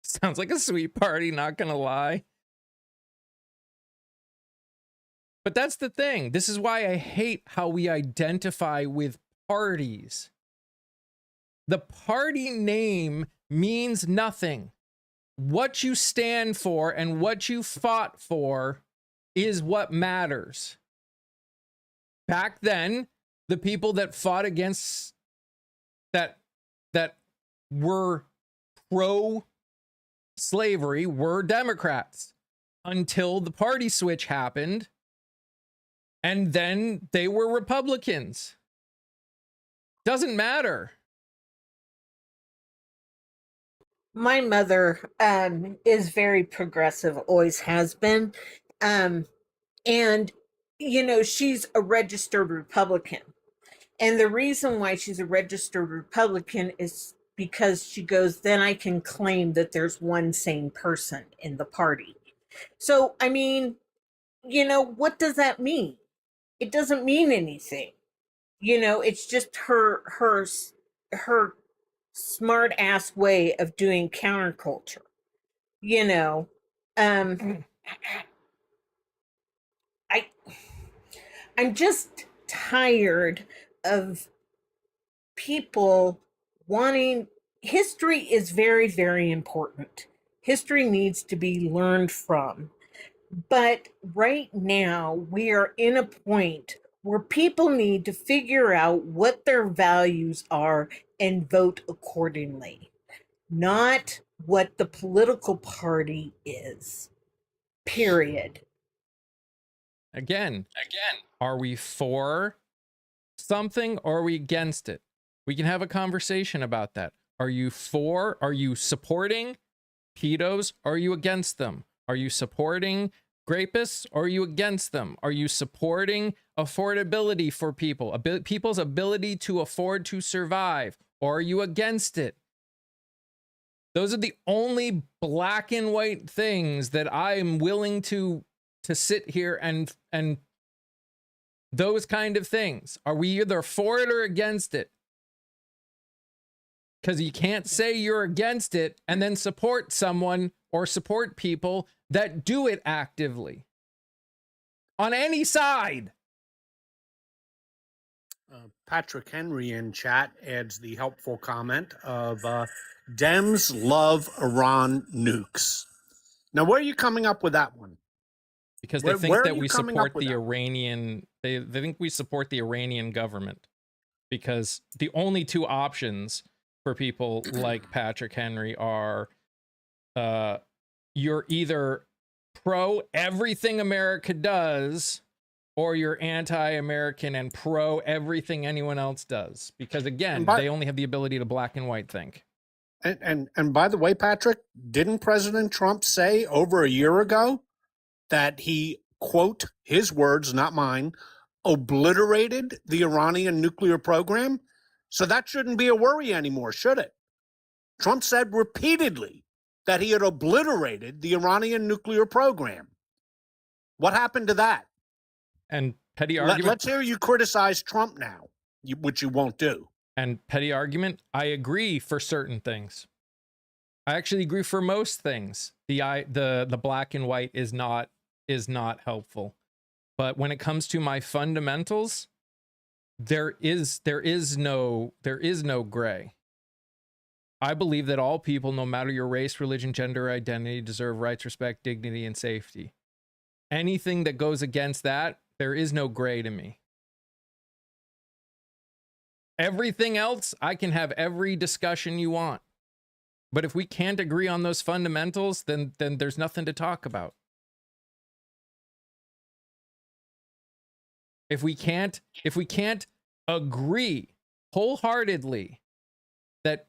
Sounds like a sweet party, not gonna lie. But that's the thing. This is why I hate how we identify with parties. The party name means nothing. What you stand for and what you fought for is what matters. Back then, the people that fought against that were pro-slavery were Democrats until the party switch happened, and then they were Republicans. Doesn't matter. My mother is very progressive, always has been. And, you know, she's a registered Republican. And the reason why she's a registered Republican is because she goes, then I can claim that there's one sane person in the party. So, I mean, you know, what does that mean? It doesn't mean anything. You know, it's just her smart ass way of doing counterculture. You know, I'm just tired of people wanting... History is very, very important. History needs to be learned from. But right now, we are in a point where people need to figure out what their values are and vote accordingly, not what the political party is. Period. Again, are we for something or are we against it? We can have a conversation about that. Are you supporting pedos? Or are you against them? Are you supporting rapists? Or are you against them? Are you supporting affordability for people, people's ability to afford to survive? Or are you against it? Those are the only black and white things that I am willing to sit here and those kind of things. Are we either for it or against it? Because you can't say you're against it and then support someone or support people that do it actively on any side. Patrick Henry in chat adds the helpful comment of Dems love Iran nukes. Now, where are you coming up with that one? Because they think that we support the Iranian, they think we support the Iranian government. Because the only two options for people like Patrick Henry are you're either pro everything America does, or you're anti-American and pro everything anyone else does. Because again, they only have the ability to black and white think. And by the way, Patrick, didn't President Trump say over a year ago that he, quote, his words, not mine, obliterated the Iranian nuclear program? So that shouldn't be a worry anymore, should it? Trump said repeatedly that he had obliterated the Iranian nuclear program. What happened to that? And petty argument. Let's hear you criticize Trump now, which you won't do. And petty argument, I agree for certain things. I actually agree for most things. The black and white is not helpful. But when it comes to my fundamentals, there is no gray. I believe that all people, no matter your race, religion, gender, identity, deserve rights, respect, dignity, and safety. Anything that goes against that, there is no gray to me. Everything else, I can have every discussion you want. But if we can't agree on those fundamentals, then there's nothing to talk about. If we can't agree wholeheartedly that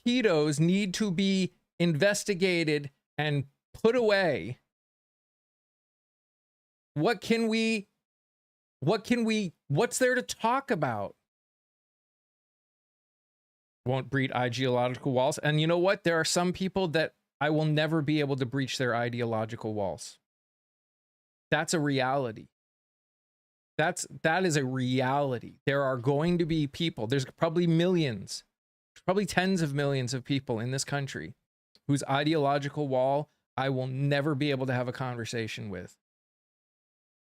pedos need to be investigated and put away, what's there to talk about? Won't breach ideological walls. And you know what? There are some people that I will never be able to breach their ideological walls. That's a reality. That is a reality. There are going to be people, there's probably millions, probably tens of millions of people in this country whose ideological wall I will never be able to have a conversation with.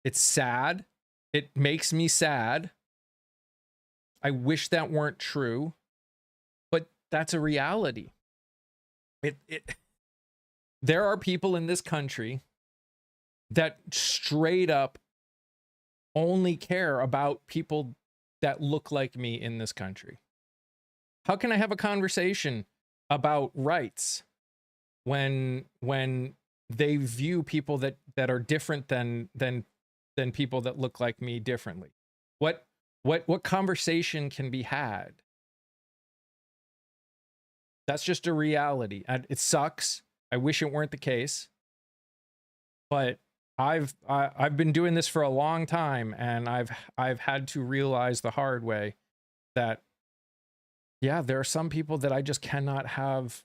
It's sad. It makes me sad. I wish that weren't true, but that's a reality. There are people in this country that straight up only care about people that look like me in this country. How can I have a conversation about rights when they view people that are different than people that look like me differently? What conversation can be had? That's just a reality. And it sucks. I wish it weren't the case. But I've been doing this for a long time, and I've had to realize the hard way that, yeah, there are some people that I just cannot have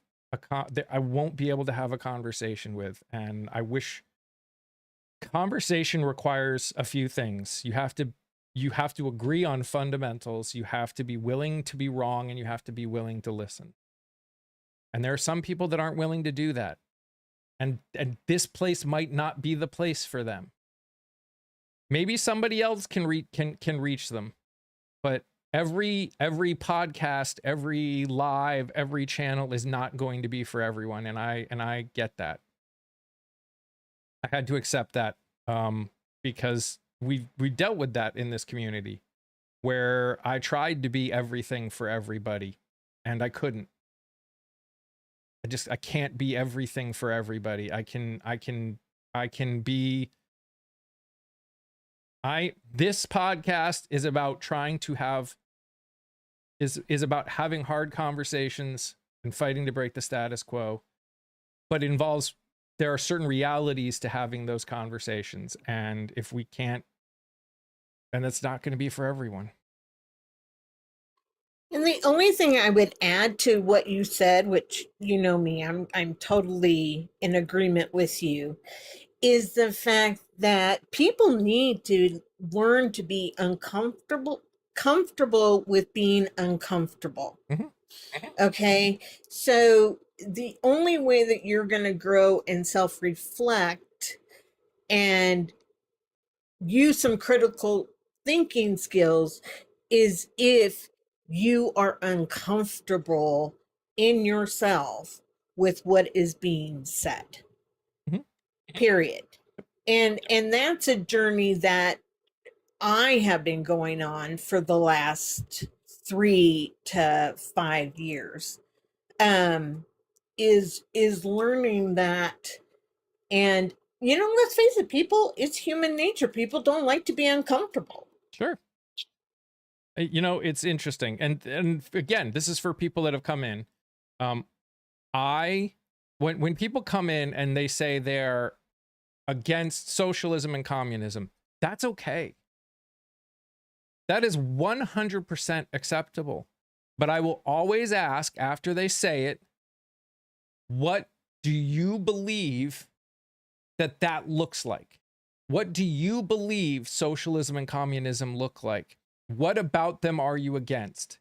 I won't be able to have a conversation with. And I wish conversation requires a few things. You have to agree on fundamentals. You have to be willing to be wrong, and you have to be willing to listen. And there are some people that aren't willing to do that. And this place might not be the place for them. Maybe somebody else can reach them. But every podcast, every live, every channel is not going to be for everyone, and I get that. I had to accept that because we dealt with that in this community, where I tried to be everything for everybody, and I couldn't. I can't be everything for everybody. This podcast is about trying to have is about having hard conversations and fighting to break the status quo, but involves, there are certain realities to having those conversations, and if we can't, then it's not going to be for everyone. And the only thing I would add to what you said, which you know me, I'm totally in agreement with you, is the fact that people need to learn to be comfortable with being uncomfortable. Mm-hmm. Okay? So the only way that you're going to grow and self-reflect and use some critical thinking skills is if you are uncomfortable in yourself with what is being said. Mm-hmm. Period. And that's a journey that I have been going on for the last 3 to 5 years. Is learning that. And let's face it, people, it's human nature. People don't like to be uncomfortable. Sure. It's interesting. And again, this is for people that have come in. When people come in and they say they're against socialism and communism, that's okay. That is 100% acceptable. But I will always ask after they say it, what do you believe that looks like? What do you believe socialism and communism look like? What about them are you against?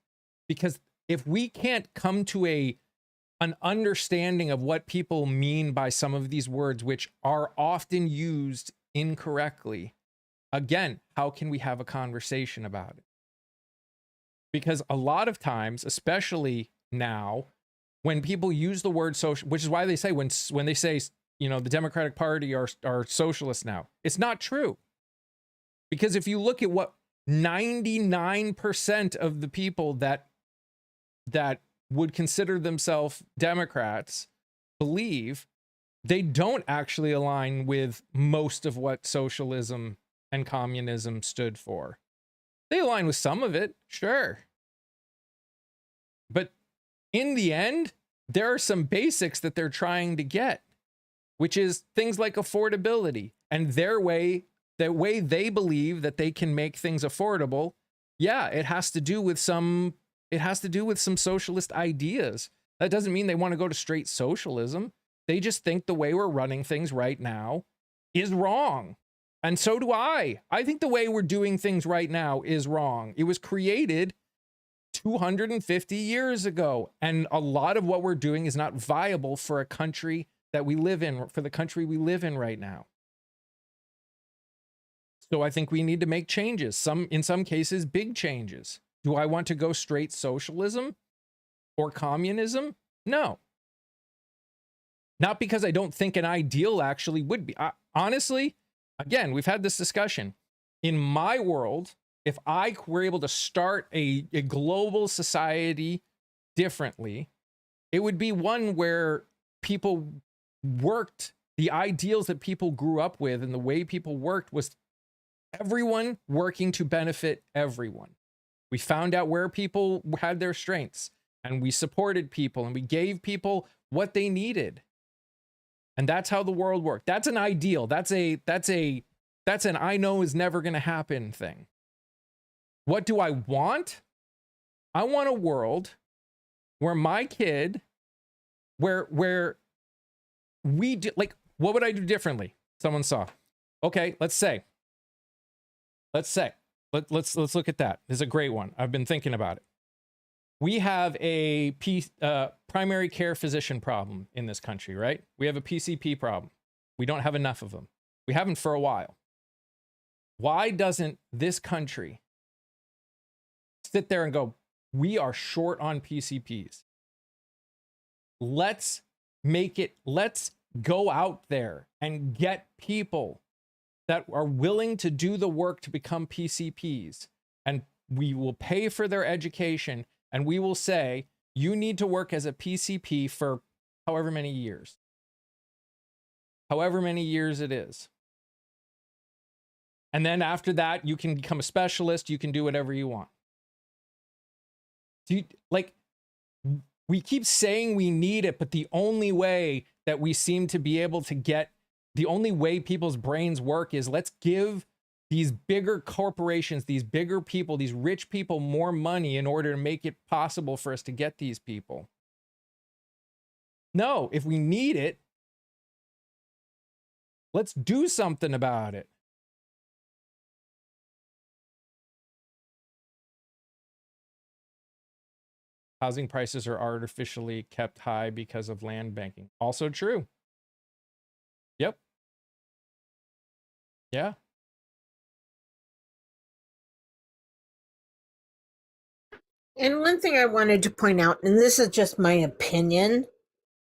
Because if we can't come to an understanding of what people mean by some of these words, which are often used incorrectly, again, how can we have a conversation about it? Because a lot of times, especially now, when people use the word social, which is why they say when they say, you know, the Democratic Party are socialists now, it's not true. Because if you look at what 99% of the people that would consider themselves Democrats believe, they don't actually align with most of what socialism and communism stood for. They align with some of it, sure. But in the end, there are some basics that they're trying to get, which is things like affordability and the way they believe that they can make things affordable. Yeah, it has to do with some socialist ideas. That doesn't mean they want to go to straight socialism. They just think the way we're running things right now is wrong. And so do I. I think the way we're doing things right now is wrong. It was created 250 years ago. And a lot of what we're doing is not viable for a country that we live in, for the country we live in right now. So I think we need to make changes. In some cases, big changes. Do I want to go straight socialism or communism? No. Not because I don't think an ideal actually would be. Honestly, again, we've had this discussion. In my world, if I were able to start a global society differently, it would be one where people worked, the ideals that people grew up with and the way people worked was everyone working to benefit everyone. We found out where people had their strengths and we supported people and we gave people what they needed. And that's how the world worked. That's an ideal. That's an I know is never going to happen thing. What do I want? I want a world where my kid, where we do, like, what would I do differently? Someone saw. Okay, let's look at that. This is a great one. I've been thinking about it. We have a primary care physician problem in this country, right? We have a PCP problem. We don't have enough of them. We haven't for a while. Why doesn't this country sit there and go, we are short on PCPs. Let's go out there and get people that are willing to do the work to become PCPs, and we will pay for their education, and we will say, you need to work as a PCP for however many years it is. And then after that, you can become a specialist, you can do whatever you want. We keep saying we need it, but the only way that we seem to be able to get, the only way people's brains work is let's give these bigger corporations, these bigger people, these rich people more money in order to make it possible for us to get these people. No, if we need it, let's do something about it. Housing prices are artificially kept high because of land banking. Also true. Yep. Yeah. And one thing I wanted to point out, and this is just my opinion,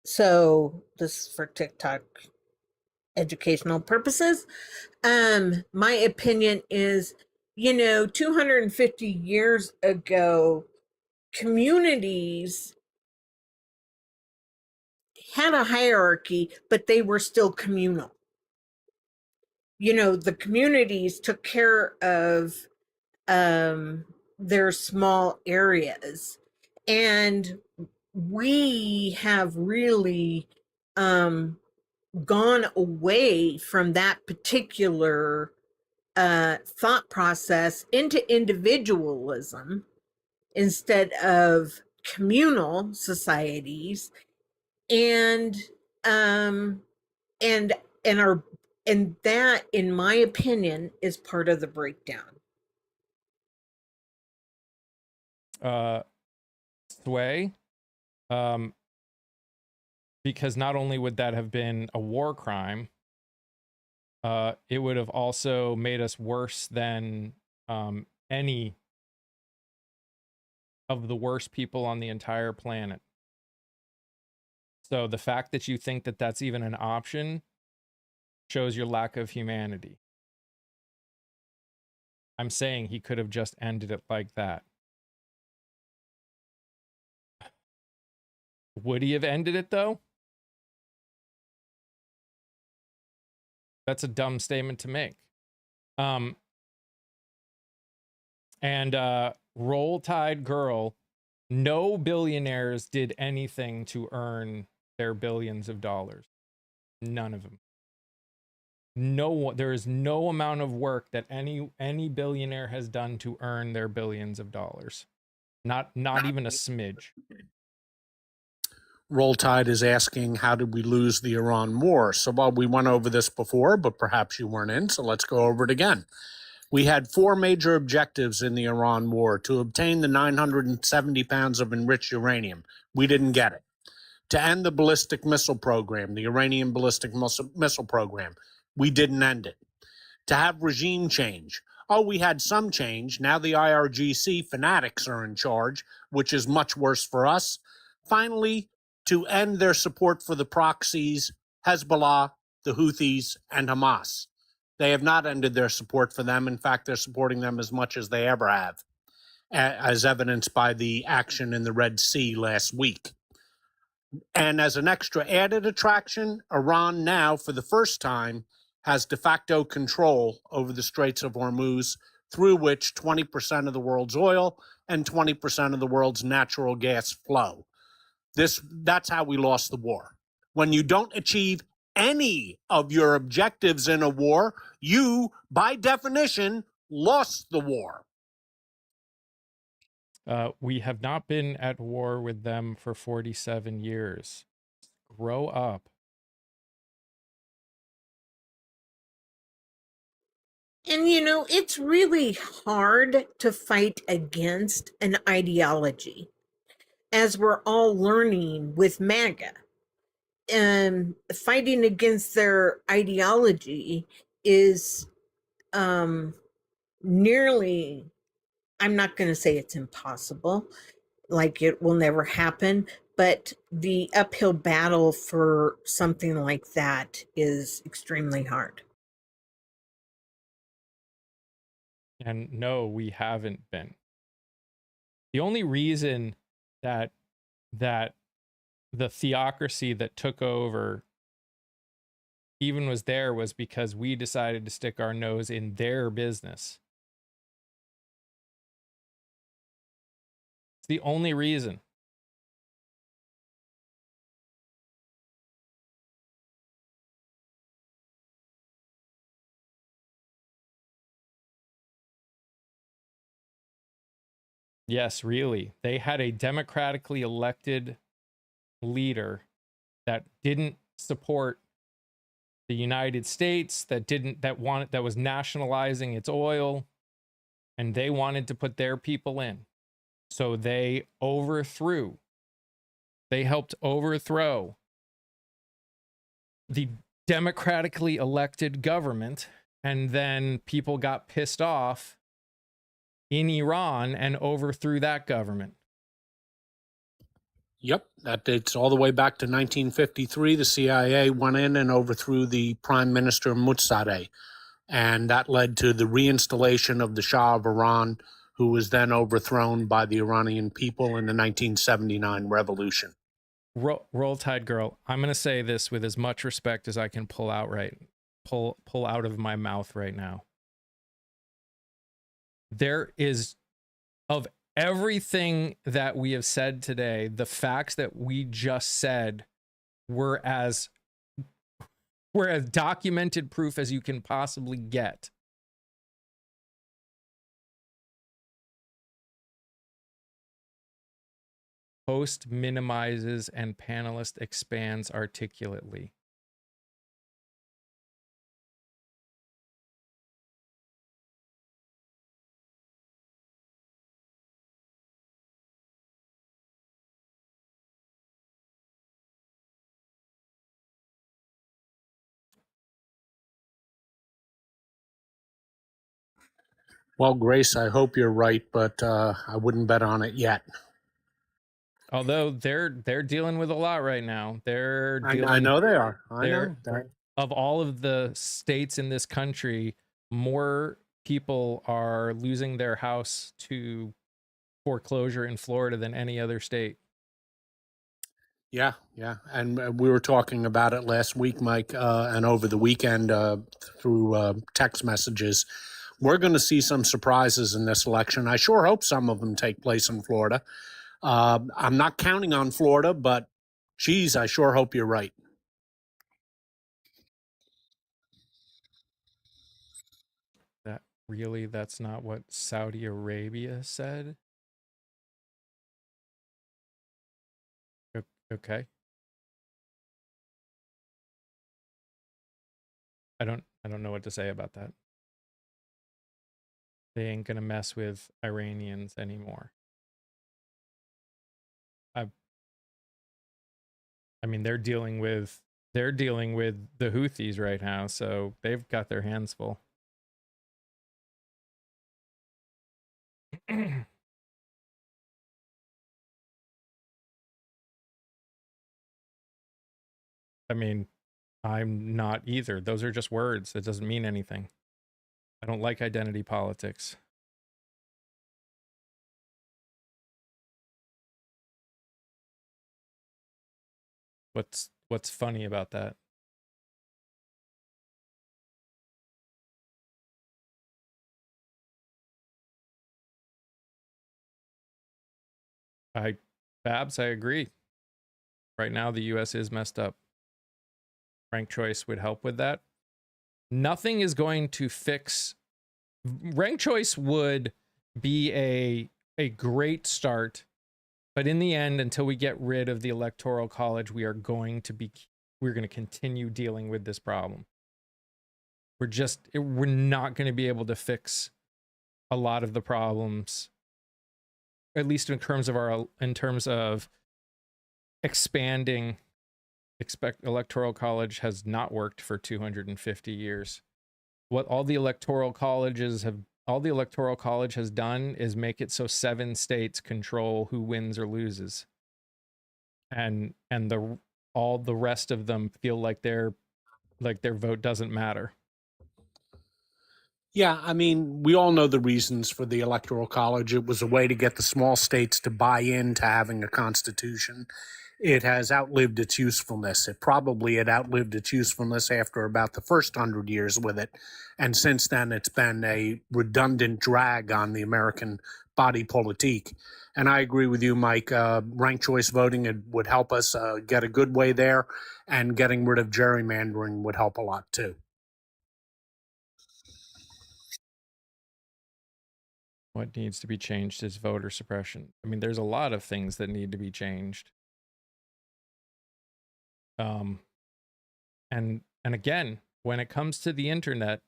so this is for TikTok educational purposes. My opinion is, 250 years ago, communities had a hierarchy, but they were still communal. The communities took care of their small areas, and we have really gone away from that particular thought process into individualism instead of communal societies, and that, in my opinion, is part of the breakdown. way, because not only would that have been a war crime, it would have also made us worse than any of the worst people on the entire planet. So the fact that you think that that's even an option shows your lack of humanity. I'm saying he could have just ended it like that. Would he have ended it though? That's a dumb statement to make. Roll Tide Girl, no billionaires did anything to earn their billions of dollars. None of them. There is no amount of work that any billionaire has done to earn their billions of dollars. Not even a smidge. Roll Tide is asking, how did we lose the Iran war? So, well, we went over this before, but perhaps you weren't in, so let's go over it again. We had 4 major objectives in the Iran war: to obtain the 970 pounds of enriched uranium. We didn't get it. To end the ballistic missile program, the Iranian ballistic missile program. We didn't end it. To have regime change. Oh, we had some change. Now the IRGC fanatics are in charge, which is much worse for us. Finally, to end their support for the proxies, Hezbollah, the Houthis, and Hamas. They have not ended their support for them. In fact, they're supporting them as much as they ever have, as evidenced by the action in the Red Sea last week. And as an extra added attraction, Iran now, for the first time, has de facto control over the Straits of Hormuz, through which 20% of the world's oil and 20% of the world's natural gas flow. That's how we lost the war. When you don't achieve any of your objectives in a war, you, by definition, lost the war. We have not been at war with them for 47 years. Grow up. And it's really hard to fight against an ideology, as we're all learning with MAGA. Fighting against their ideology is nearly, I'm not going to say it's impossible, like it will never happen, but the uphill battle for something like that is extremely hard. And no, we haven't been. The only reason that the theocracy that took over even was there was because we decided to stick our nose in their business. It's the only reason. Yes, really. They had a democratically elected leader that didn't support the United States, that was nationalizing its oil, and they wanted to put their people in. So they helped overthrow the democratically elected government, and then people got pissed off in Iran and overthrew that government. Yep, that dates all the way back to 1953. The CIA went in and overthrew the Prime Minister Mossadegh, and that led to the reinstallation of the Shah of Iran, who was then overthrown by the Iranian people in the 1979 revolution. Roll Tide Girl, I'm going to say this with as much respect as I can pull out of my mouth right now. There is, of everything that we have said today, the facts that we just said were as documented proof as you can possibly get. Host minimizes and panelist expands articulately. Well, Grace, I hope you're right, but I wouldn't bet on it yet. Although they're dealing with a lot right now. They're I dealing know they are. I they're know. of all of the states in this country, more people are losing their house to foreclosure in Florida than any other state. Yeah, yeah. And we were talking about it last week, Mike, and over the weekend through text messages. We're going to see some surprises in this election. I sure hope some of them take place in Florida. I'm not counting on Florida, but geez, I sure hope you're right. That's not what Saudi Arabia said? Okay. I don't know what to say about that. They ain't gonna mess with Iranians anymore. I mean, they're dealing with the Houthis right now, so they've got their hands full. I mean, I'm not either. Those are just words. It doesn't mean anything. I don't like identity politics. What's funny about that? Babs, I agree. Right now, the U.S. is messed up. Ranked choice would help with that. Nothing is going to fix. Ranked choice would be a great start, but in the end, until we get rid of the Electoral College, we're going to continue dealing with this problem. We're not going to be able to fix a lot of the problems, at least in terms of expanding. Electoral College has not worked for 250 years. What all the Electoral College has done is make it so 7 states control who wins or loses, and all the rest of them feel like their vote doesn't matter. Yeah, I mean, we all know the reasons for the Electoral College. It was a way to get the small states to buy into having a constitution. It has outlived its usefulness. It probably had outlived its usefulness after about the first 100 years with it. And since then, it's been a redundant drag on the American body politique. And I agree with you, Mike. Ranked choice voting would help us get a good way there, and getting rid of gerrymandering would help a lot too. What needs to be changed is voter suppression. I mean, there's a lot of things that need to be changed. And again, when it comes to the internet,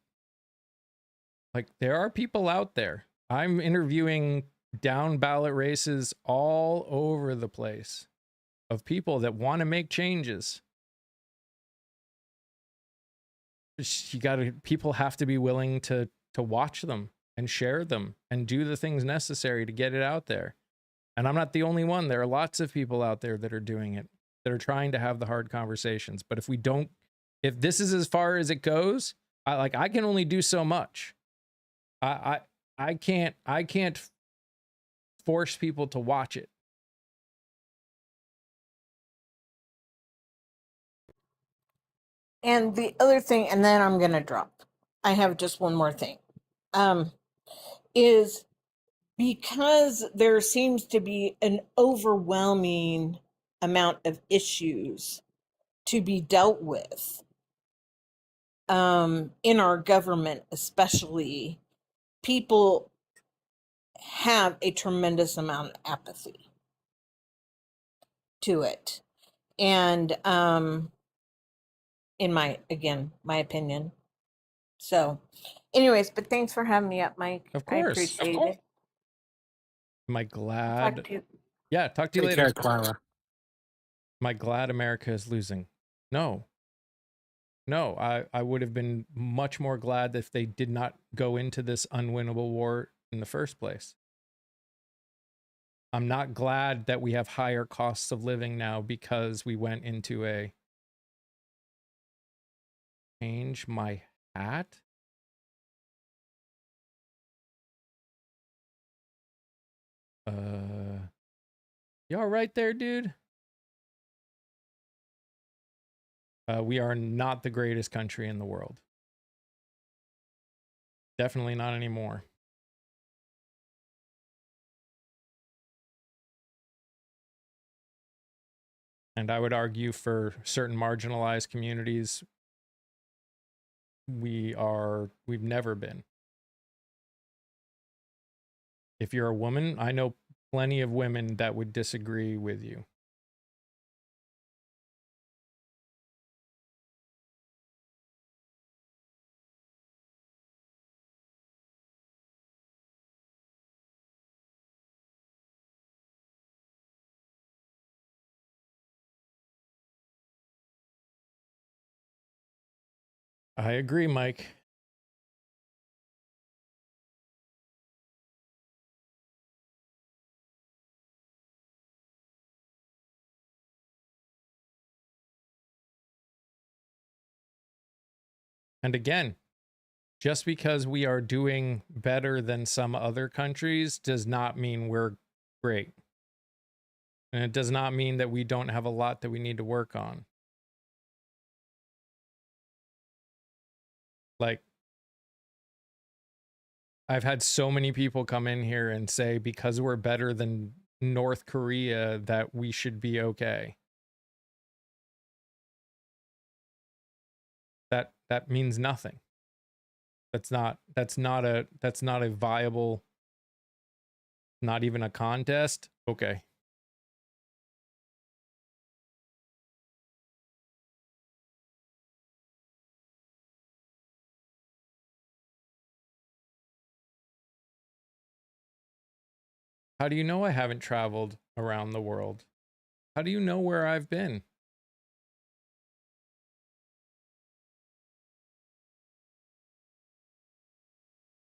like, there are people out there. I'm interviewing down ballot races all over the place of people that want to make changes. People have to be willing to watch them and share them and do the things necessary to get it out there. And I'm not the only one. There are lots of people out there that are doing it, that are trying to have the hard conversations. But if this is as far as it goes, I can only do so much. I can't force people to watch it. And the other thing, and then I'm going to drop. I have just one more thing. Is because there seems to be an overwhelming amount of issues to be dealt with in our government, especially, people have a tremendous amount of apathy to it. And in my opinion. So anyways, but thanks for having me up, Mike. Of course. I appreciate it. Am I glad? Talk to you. Yeah, talk to you Take later. care, Clara. Am I glad America is losing? No. No, I would have been much more glad if they did not go into this unwinnable war in the first place. I'm not glad that we have higher costs of living now because we went into a change my hat. You all right there, dude? We are not the greatest country in the world. Definitely not anymore. And I would argue for certain marginalized communities, we've never been. If you're a woman, I know plenty of women that would disagree with you. I agree, Mike. And again, just because we are doing better than some other countries does not mean we're great. And it does not mean that we don't have a lot that we need to work on. Like, I've had so many people come in here and say because we're better than North Korea that we should be okay. That means nothing. That's not a viable, not even a contest. Okay. How do you know I haven't traveled around the world? How do you know where I've been?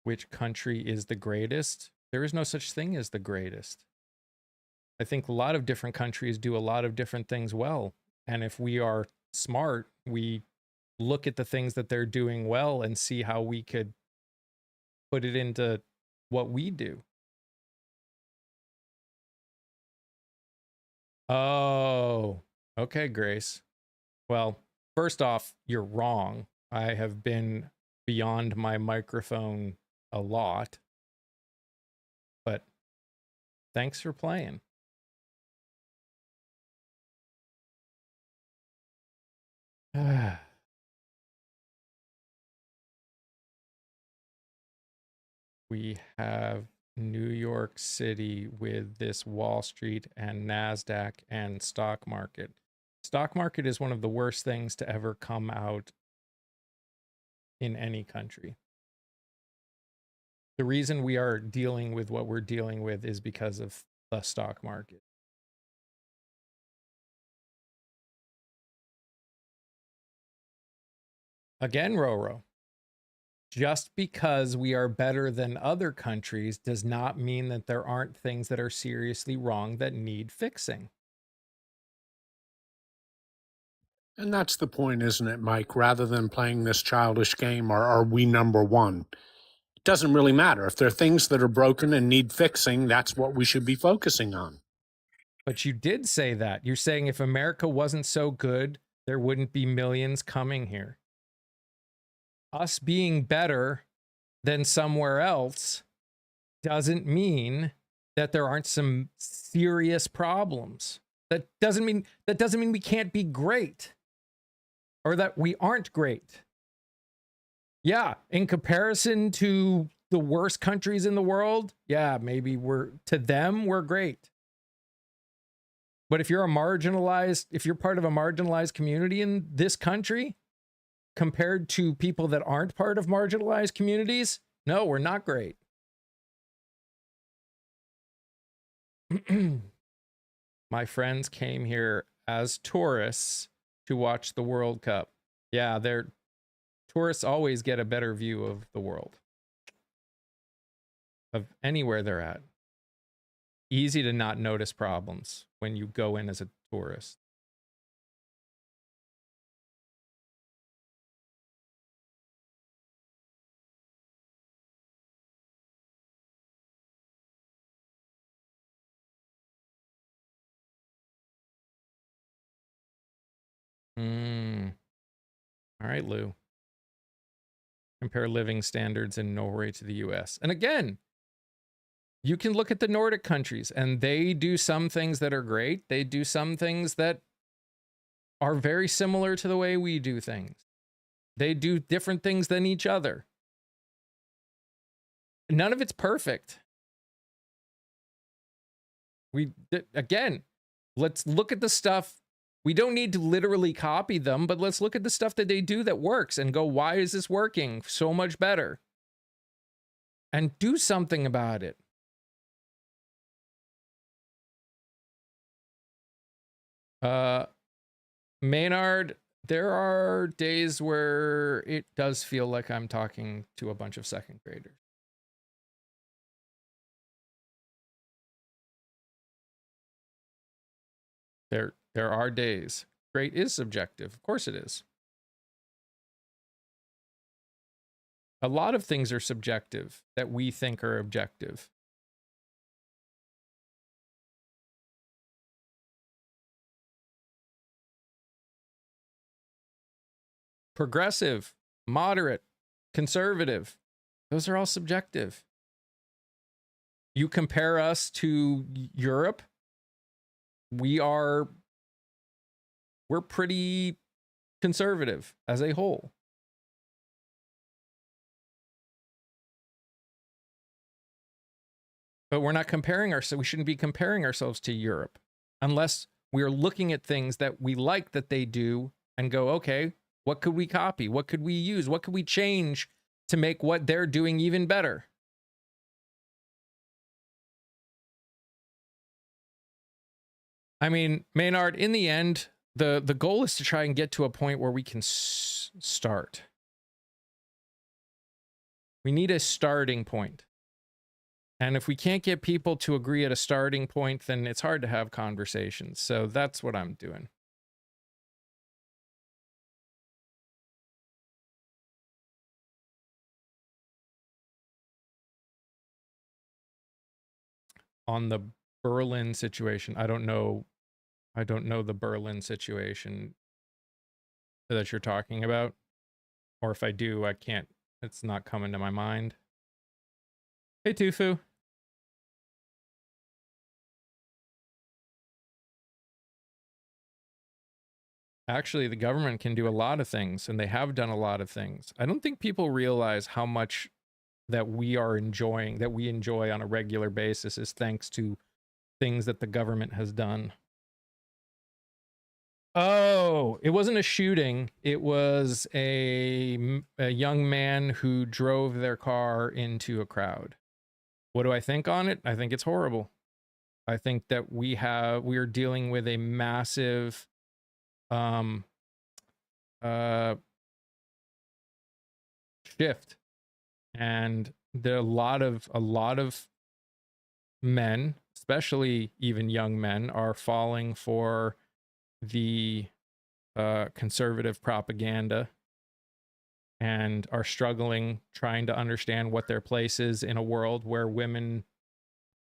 Which country is the greatest? There is no such thing as the greatest. I think a lot of different countries do a lot of different things well. And if we are smart, we look at the things that they're doing well and see how we could put it into what we do. Oh, okay, Grace. Well, first off, you're wrong. I have been beyond my microphone a lot, but thanks for playing. We have New York City with this Wall Street and NASDAQ and stock market. Stock market is one of the worst things to ever come out in any country. The reason we are dealing with what we're dealing with is because of the stock market. Again, Roro, just because we are better than other countries does not mean that there aren't things that are seriously wrong that need fixing. And that's the point, isn't it, Mike? Rather than playing this childish game, or are we number one? It doesn't really matter. If there are things that are broken and need fixing, that's what we should be focusing on. But you did say that. You're saying if America wasn't so good, there wouldn't be millions coming here. Us being better than somewhere else doesn't mean that there aren't some serious problems. That doesn't mean we can't be great or that we aren't great. Yeah, in comparison to the worst countries in the world, yeah, maybe we're great. But if you're part of a marginalized community in this country, compared to people that aren't part of marginalized communities, no, we're not great. My friends came here as tourists to watch the World Cup. Yeah, Tourists always get a better view of the world, of anywhere they're at. Easy to not notice problems when you go in as a tourist. All right, Lou. Compare living standards in Norway to the US. And again, you can look at the Nordic countries and they do some things that are great. They do some things that are very similar to the way we do things. They do different things than each other. None of it's perfect. Again, let's look at the stuff. We don't need to literally copy them, but let's look at the stuff that they do that works and go, why is this working so much better? And do something about it. Maynard, there are days where it does feel like I'm talking to a bunch of second graders. There are days. Great is subjective. Of course it is. A lot of things are subjective that we think are objective. Progressive, moderate, conservative. Those are all subjective. You compare us to Europe, we're pretty conservative as a whole. But we're not comparing ourselves. We shouldn't be comparing ourselves to Europe unless we're looking at things that we like that they do and go, okay, what could we copy? What could we use? What could we change to make what they're doing even better? I mean, Maynard, in the end, the goal is to try and get to a point where we can start. We need a starting point. And if we can't get people to agree at a starting point, then it's hard to have conversations. So that's what I'm doing. On the Berlin situation, I don't know the Berlin situation that you're talking about. Or if I do, I can't, it's not coming to my mind. Hey, Tufu. Actually, the government can do a lot of things, and they have done a lot of things. I don't think people realize how much that we enjoy on a regular basis is thanks to things that the government has done. Oh, it wasn't a shooting. It was a young man who drove their car into a crowd. What do I think on it? I think it's horrible. I think that we are dealing with a massive shift, and there are a lot of men, especially even young men, are falling for the conservative propaganda and are struggling trying to understand what their place is in a world where women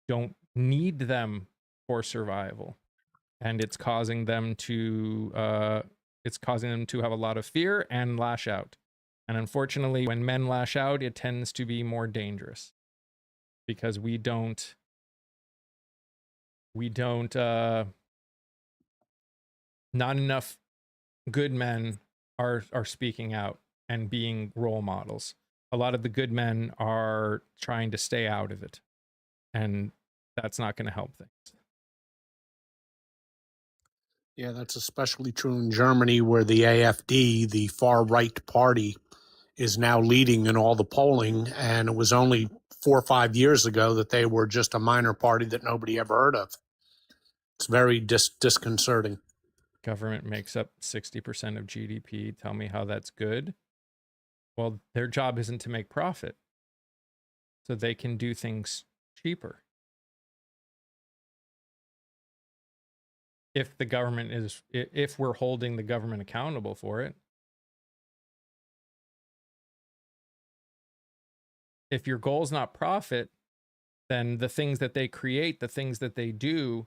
don't need them for survival. And it's causing them to have a lot of fear and lash out. And unfortunately, when men lash out, it tends to be more dangerous because not enough good men are speaking out and being role models. A lot of the good men are trying to stay out of it, and that's not going to help things. Yeah, that's especially true in Germany, where the AfD, the far right party, is now leading in all the polling. And it was only 4 or 5 years ago that they were just a minor party that nobody ever heard of. It's very disconcerting. Government makes up 60% of GDP. Tell me how that's good. Well, their job isn't to make profit, so they can do things cheaper. If the government is, if we're holding the government accountable for it. If your goal is not profit, then the things that they create, the things that they do,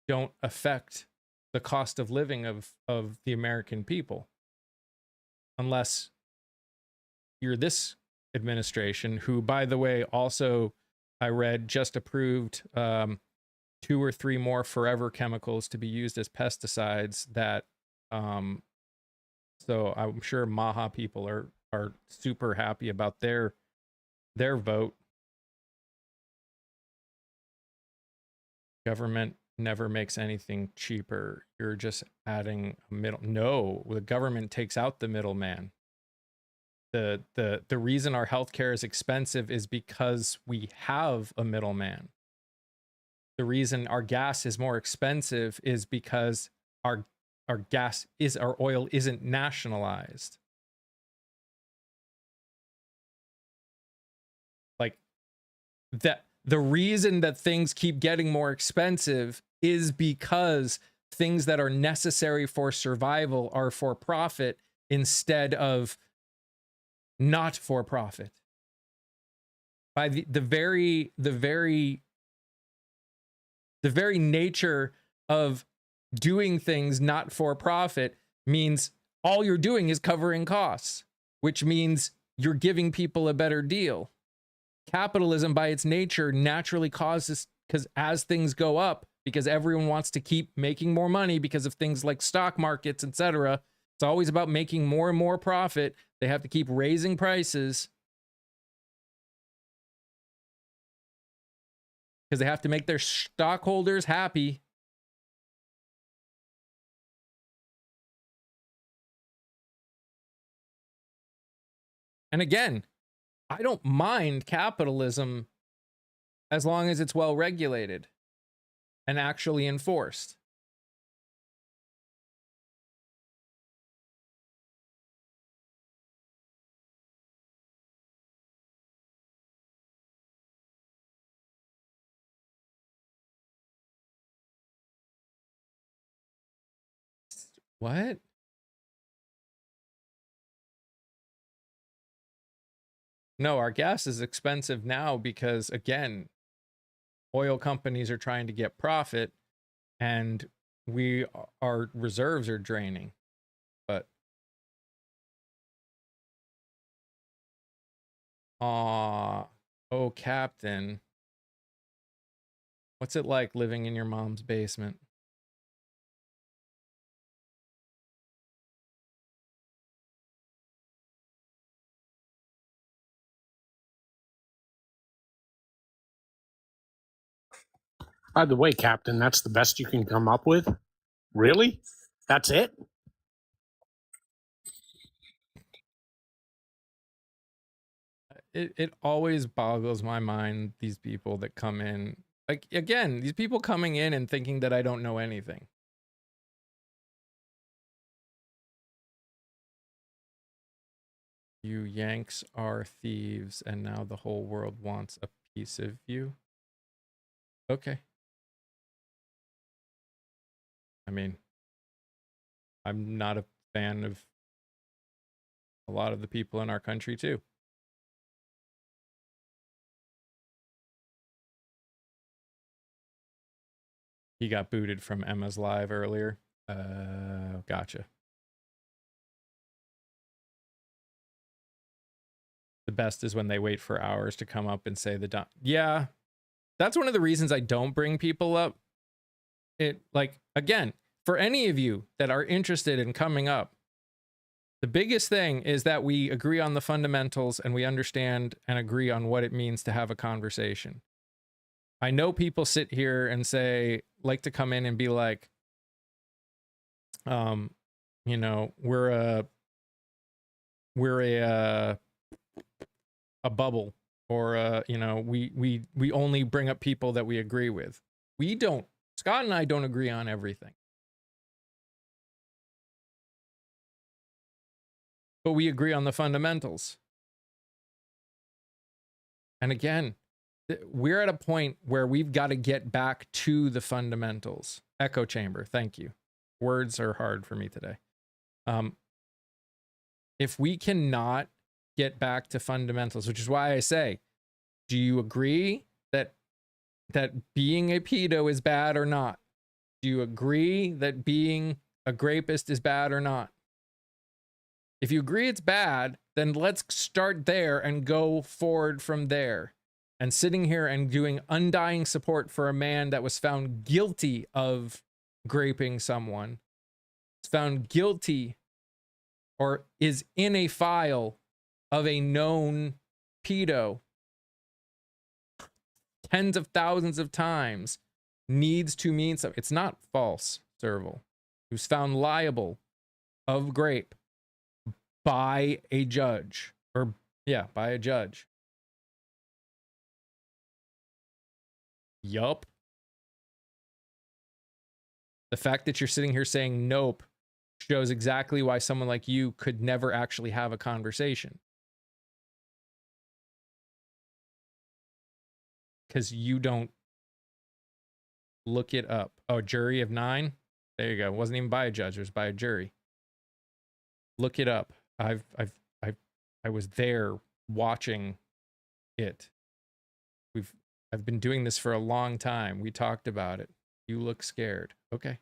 don't affect the cost of living of the American people. Unless you're this administration, who, by the way, also, I read, just approved 2 or 3 more forever chemicals to be used as pesticides that, so I'm sure Maha people are super happy about their vote. Government never makes anything cheaper. You're just adding a middle. No, the government takes out the middleman. The reason our healthcare is expensive is because we have a middleman. The reason our gas is more expensive is because our oil isn't nationalized. Like that, the reason that things keep getting more expensive is because things that are necessary for survival are for profit instead of not for profit. By the very nature of doing things not for profit means all you're doing is covering costs, which means you're giving people a better deal. Capitalism, by its nature, naturally causes, because as things go up, because everyone wants to keep making more money because of things like stock markets, etc. It's always about making more and more profit. They have to keep raising prices because they have to make their stockholders happy. And again, I don't mind capitalism as long as it's well regulated and actually enforced. What? No, our gas is expensive now because, again, oil companies are trying to get profit and our reserves are draining. But oh, Captain, what's it like living in your mom's basement? By the way, Captain, that's the best you can come up with? Really? That's it? It always boggles my mind, these people that come in. Like, again, these people coming in and thinking that I don't know anything. You Yanks are thieves, and now the whole world wants a piece of you. Okay. I mean, I'm not a fan of a lot of the people in our country, too. He got booted from Emma's live earlier. Gotcha. The best is when they wait for hours to come up and say yeah, that's one of the reasons I don't bring people up. It, like, again, for any of you that are interested in coming up, the biggest thing is that we agree on the fundamentals and we understand and agree on what it means to have a conversation. I know people sit here and like to come in and be like, you know, we're a bubble, or you know, we only bring up people that we agree with. We don't. Scott and I don't agree on everything. but we agree on the fundamentals. And again, we're at a point where we've got to get back to the fundamentals. Echo chamber, thank you. Words are hard for me today. If we cannot get back to fundamentals, which is why I say, do you agree that being a pedo is bad or not? Do you agree that being a grapist is bad or not? If you agree it's bad, then let's start there and go forward from there. And sitting here and doing undying support for a man that was found guilty of graping someone, found guilty or is in a file of a known pedo tens of thousands of times, needs to mean something. It's not false, Serval, who's found liable of grape by a judge, or yeah, by a judge. Yup. The fact that you're sitting here saying nope shows exactly why someone like you could never actually have a conversation. Because you don't look it up. Oh, jury of 9? There you go. It wasn't even by a judge, it was by a jury. Look it up. I was there watching it. I've been doing this for a long time. We talked about it. You look scared. Okay.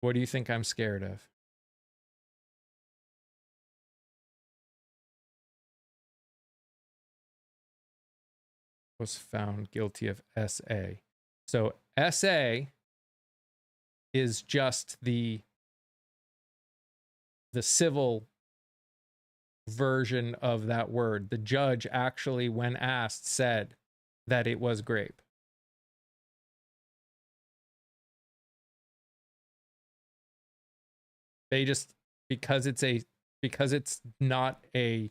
What do you think I'm scared of? Was found guilty of SA. So SA is just the civil version of that word. The judge actually, when asked, said that it was grape. They just, because it's not a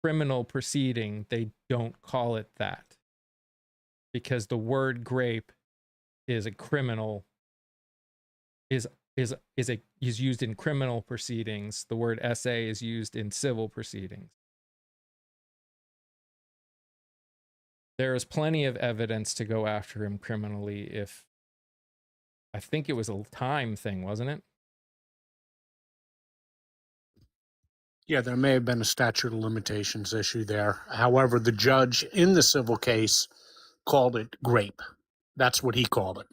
criminal proceeding, they don't call it that. Because the word grape is a criminal, is used in criminal proceedings. The word SA is used in civil proceedings. There is plenty of evidence to go after him criminally if, I think it was a time thing, wasn't it? Yeah, there may have been a statute of limitations issue there. However, the judge in the civil case called it grape. That's what he called it.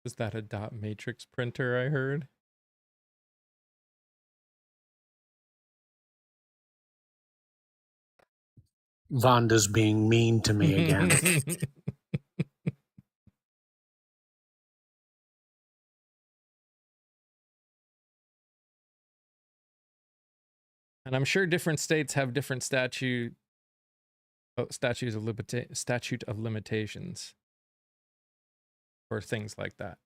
Is that a dot matrix printer I heard? Vonda's being mean to me again. And I'm sure different states have different statute of limitations for things like that.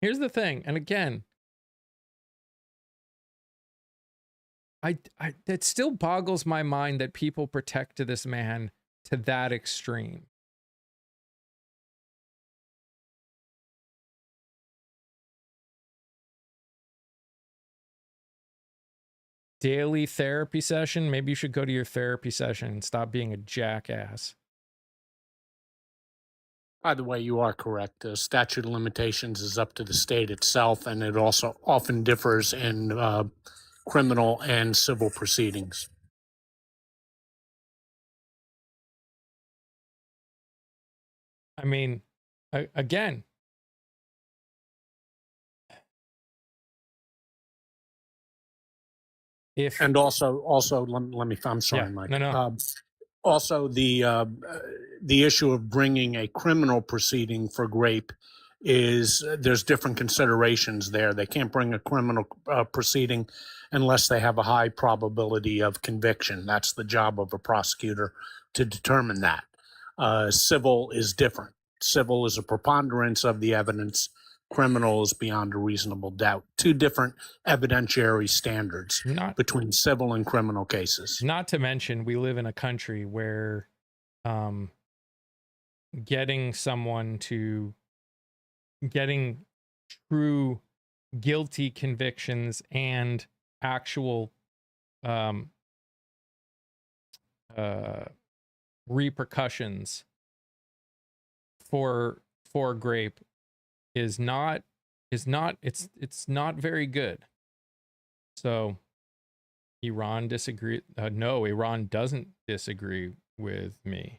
Here's the thing, and again, it still boggles my mind that people protect this man to that extreme. Daily therapy session? Maybe you should go to your therapy session and stop being a jackass. By the way, you are correct. The statute of limitations is up to the state itself, and it also often differs in criminal and civil proceedings. I mean, again, if And also, let me. I'm sorry, Yeah, Mike. no. Also, the issue of bringing a criminal proceeding for grape is there's different considerations there. They can't bring a criminal proceeding unless they have a high probability of conviction. That's the job of a prosecutor to determine that. Civil is different. Civil is a preponderance of the evidence. Criminal is beyond a reasonable doubt. Two different evidentiary standards not between civil and criminal cases. not to mention we live in a country where getting true guilty convictions and actual repercussions for grape is not it's not very good. So Iran Iran doesn't disagree with me.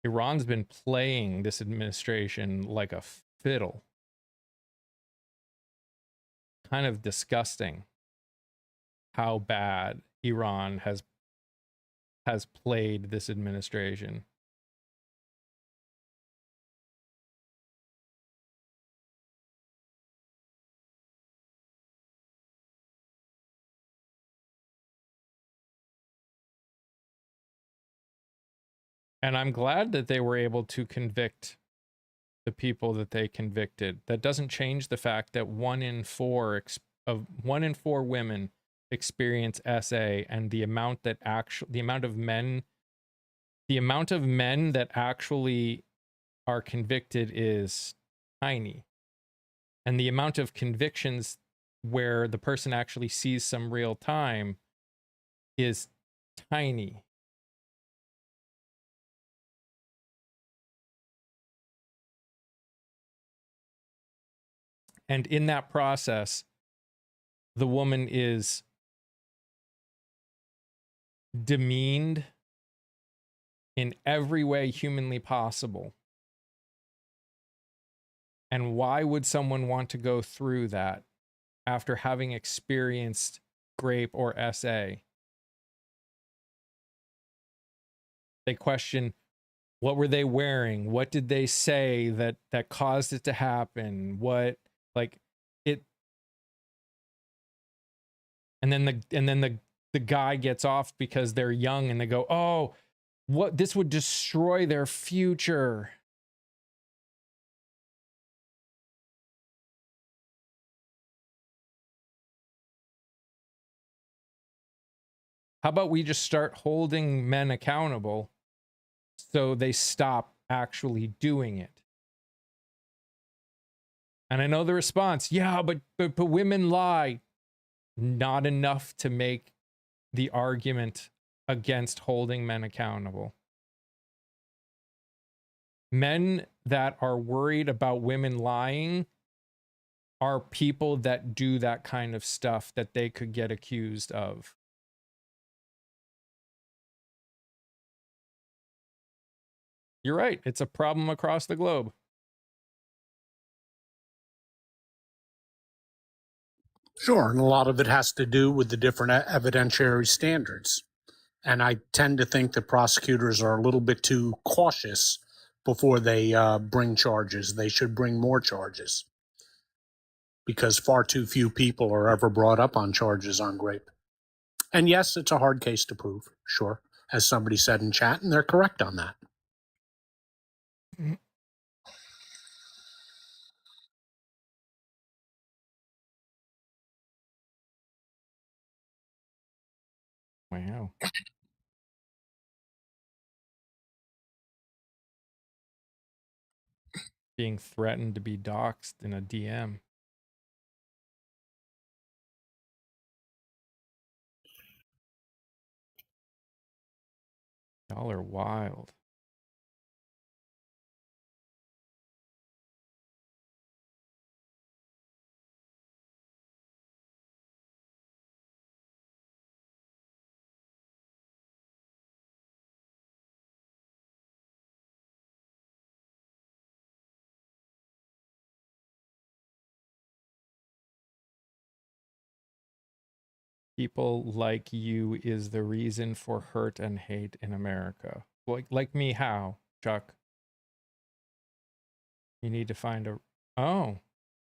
Iran's been playing this administration like a fiddle. Kind of disgusting how bad Iran has played this administration. And I'm glad that they were able to convict the people that they convicted. That doesn't change the fact that 1 in 4 women experience SA, and the amount of men that actually are convicted is tiny. And the amount of convictions where the person actually sees some real time is tiny. And in that process, the woman is demeaned in every way humanly possible. And why would someone want to go through that after having experienced grape or SA? They question, what were they wearing? What did they say that caused it to happen? What, like, it, and then the guy gets off because they're young and they go, oh, what, this would destroy their future. How about we just start holding men accountable so they stop actually doing it? And I know the response, yeah, but women lie. Not enough to make the argument against holding men accountable. Men that are worried about women lying are people that do that kind of stuff that they could get accused of. You're right. It's a problem across the globe. Sure, and a lot of it has to do with the different evidentiary standards. And I tend to think that prosecutors are a little bit too cautious before they bring charges. They should bring more charges because far too few people are ever brought up on charges on grape. And yes, it's a hard case to prove, sure, as somebody said in chat, and they're correct on that. Wow. Being threatened to be doxxed in a DM. Y'all are wild. People like you is the reason for hurt and hate in America. Like me, how, Chuck? You need to find a. Oh,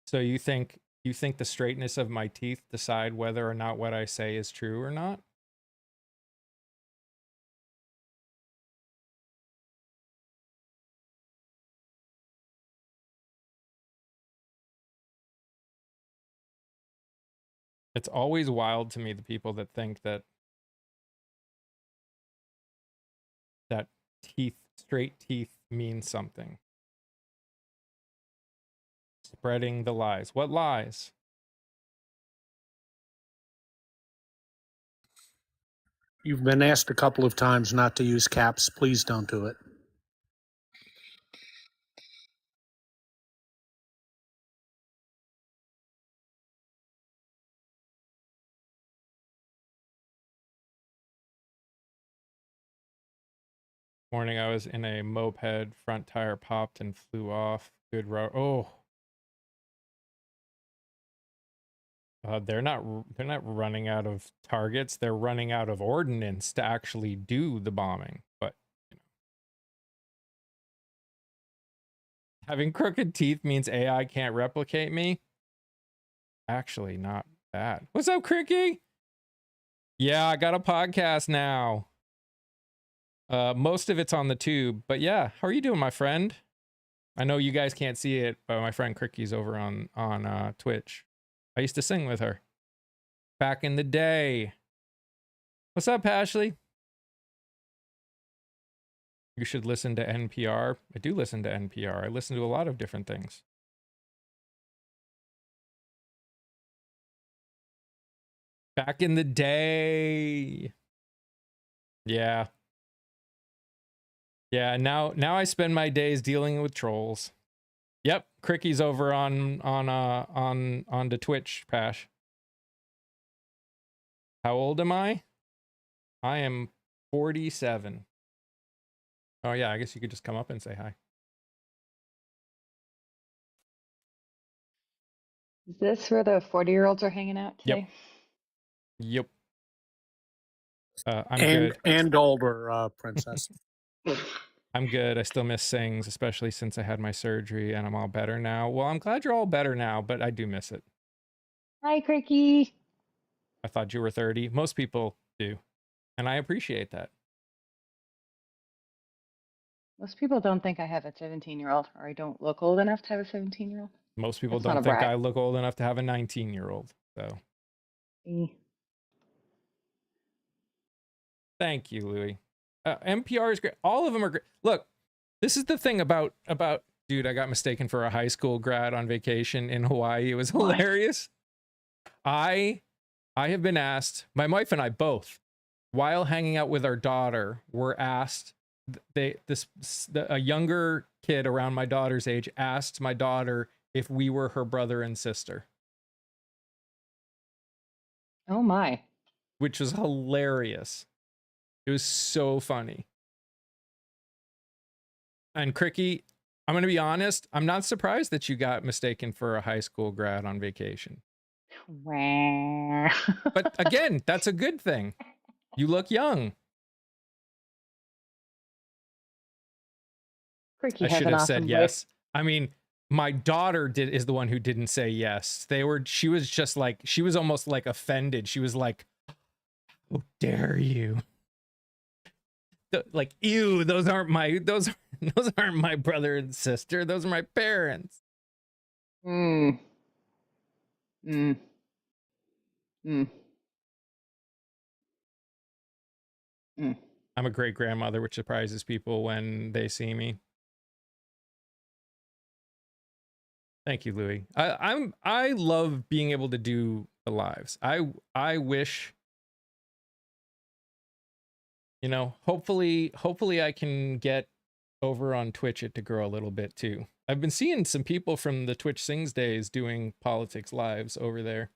so you think the straightness of my teeth decide whether or not what I say is true or not? It's always wild to me, the people that think that straight teeth means something. Spreading the lies. What lies? You've been asked a couple of times not to use caps. Please don't do it. Morning, I was in a moped, front tire popped and flew off. Good road. Oh. They're not running out of targets. They're running out of ordnance to actually do the bombing. But you know, having crooked teeth means AI can't replicate me. Actually, not bad. What's up, Cricky? Yeah, I got a podcast now. Most of it's on the tube, but yeah, how are you doing, my friend? I know you guys can't see it, but my friend Cricky's over on Twitch. I used to sing with her back in the day. What's up, Ashley? You should listen to NPR. I do listen to NPR. I listen to a lot of different things. Back in the day. Yeah. Yeah, now I spend my days dealing with trolls. Yep, Cricky's over on the Twitch, Pash. How old am I? I am 47. Oh yeah, I guess you could just come up and say hi. Is this where the 40-year-olds are hanging out today? Yep. I'm good. And older, Princess. I'm good. I still miss Sings, especially since I had my surgery and I'm all better now. Well, I'm glad you're all better now, but I do miss it. Hi, Cricky. I thought you were 30. Most people do. And I appreciate that. Most people don't think I have a 17-year-old, or I don't look old enough to have a 17-year-old. Most people That's not don't a think brag. I look old enough to have a 19-year-old. So thank you, Louis. NPR is great. All of them are great. Look, this is the thing about dude, I got mistaken for a high school grad on vacation in Hawaii. It was hilarious. I have been asked, my wife and I both, while hanging out with our daughter, were asked, a younger kid around my daughter's age asked my daughter if we were her brother and sister. Oh my. Which was hilarious. It was so funny. And Cricky, I'm going to be honest, I'm not surprised that you got mistaken for a high school grad on vacation. But again, that's a good thing. You look young. Cricky I has should an have awesome said voice. yes. I mean, my daughter is the one who didn't say yes. She was just like, she was almost like offended. She was like, how dare you? Like, ew, those aren't my brother and sister. Those are my parents. I'm a great grandmother, which surprises people when they see me. Thank you, Louis. I love being able to do the lives. I wish, you know, hopefully I can get over on Twitch it to grow a little bit too. I've been seeing some people from the Twitch Sings days doing politics lives over there.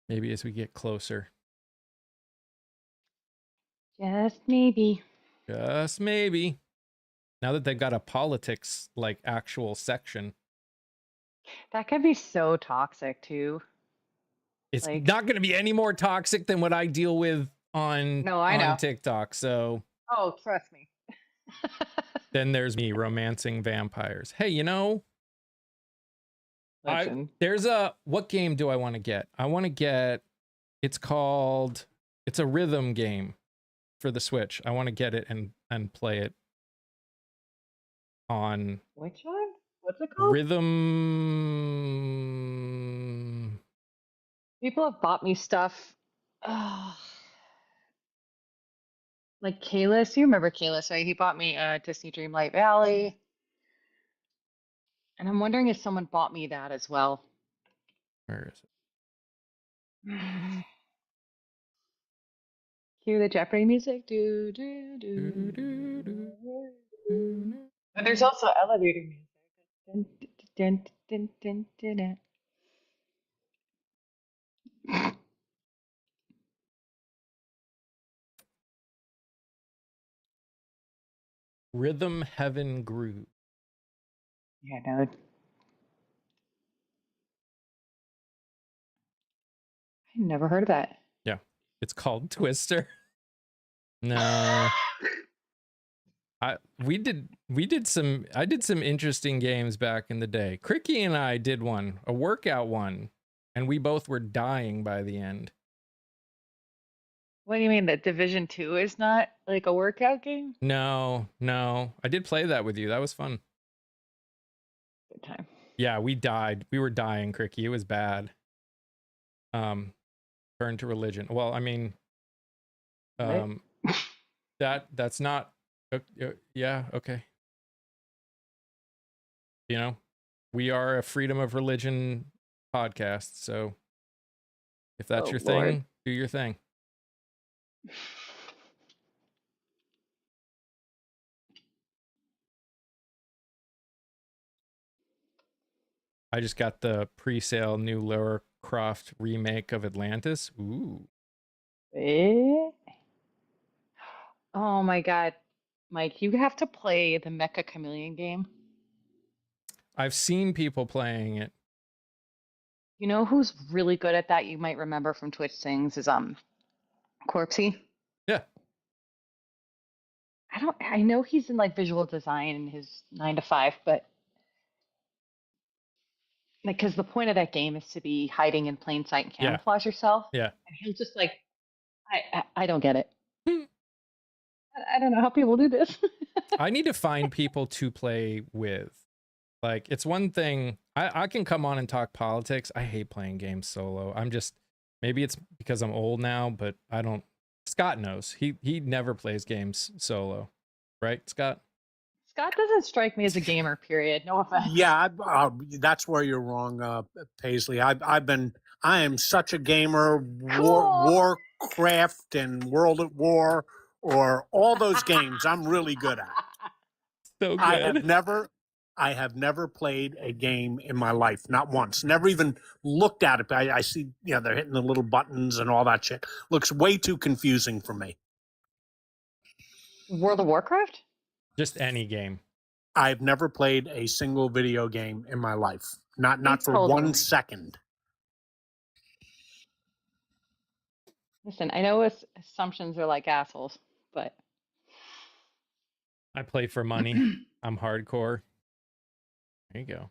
Maybe as we get closer. Just maybe. Just maybe. Now that they've got a politics like actual section. That could be so toxic too. It's Like, not going to be any more toxic than what I deal with on no, I know. TikTok. So Oh, trust me. then there's me romancing vampires. Hey, you know, Listen, there's what game do I want to get? I want to get, it's a rhythm game for the Switch. I want to get it and play it on which one? What's it called? Rhythm. People have bought me stuff. Like Kalis. You remember Kalis, right? He bought me Disney Dreamlight Valley. And I'm wondering if someone bought me that as well. Where is it? Cue the Jeopardy music. Do, do, do, do, do. But there's also elevator music. Dun, dun, dun, dun, dun, dun. Rhythm Heaven Groove. Yeah, no. I never heard of that. Yeah, it's called Twister. No. I did some interesting games back in the day. Cricky and I did one, a workout one, and we both were dying by the end. What do you mean that Division 2 is not like a workout game? No. I did play that with you. That was fun. Good time. Yeah, we died. We were dying, Cricky. It was bad. Turn to religion. Well, I mean, that's not. Yeah, okay. You know, we are a freedom of religion podcast, so if that's your thing, do your thing. I just got the pre-sale new Lara Croft remake of Atlantis. Ooh. Oh my God, Mike, you have to play the Mecha Chameleon game. I've seen people playing it. You know who's really good at that? You might remember from Twitch things is Corpsey. Yeah. I know he's in like visual design in his 9 to 5, but like, because the point of that game is to be hiding in plain sight and camouflage yourself. Yeah. And he'll just like, I don't get it. I don't know how people do this. I need to find people to play with. Like, it's one thing, I can come on and talk politics. I hate playing games solo. Maybe it's because I'm old now, but I don't. Scott knows. He never plays games solo. Right, Scott? Scott doesn't strike me as a gamer, period. No offense. Yeah, that's where you're wrong, Paisley. I am such a gamer. Cool. Warcraft and World at War, or all those games, I'm really good at. So good. I have never played a game in my life, not once. Never even looked at it. I see, they're hitting the little buttons and all that shit. Looks way too confusing for me. World of Warcraft? Just any game. I've never played a single video game in my life. Not for 1 second. Listen, I know assumptions are like assholes, but I play for money. I'm hardcore. There you go.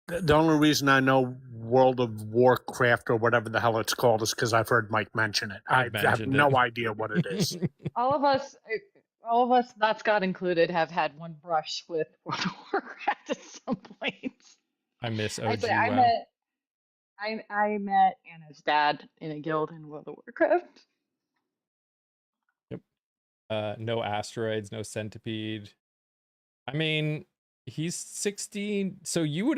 The only reason I know World of Warcraft or whatever the hell it's called is because I've heard Mike mention it. I have no idea what it is. all of us, not Scott included, have had one brush with World of Warcraft at some point. I miss OG. I met Anna's dad in a guild in World of Warcraft. Yep. No asteroids, no centipede. I mean, he's 16, so you're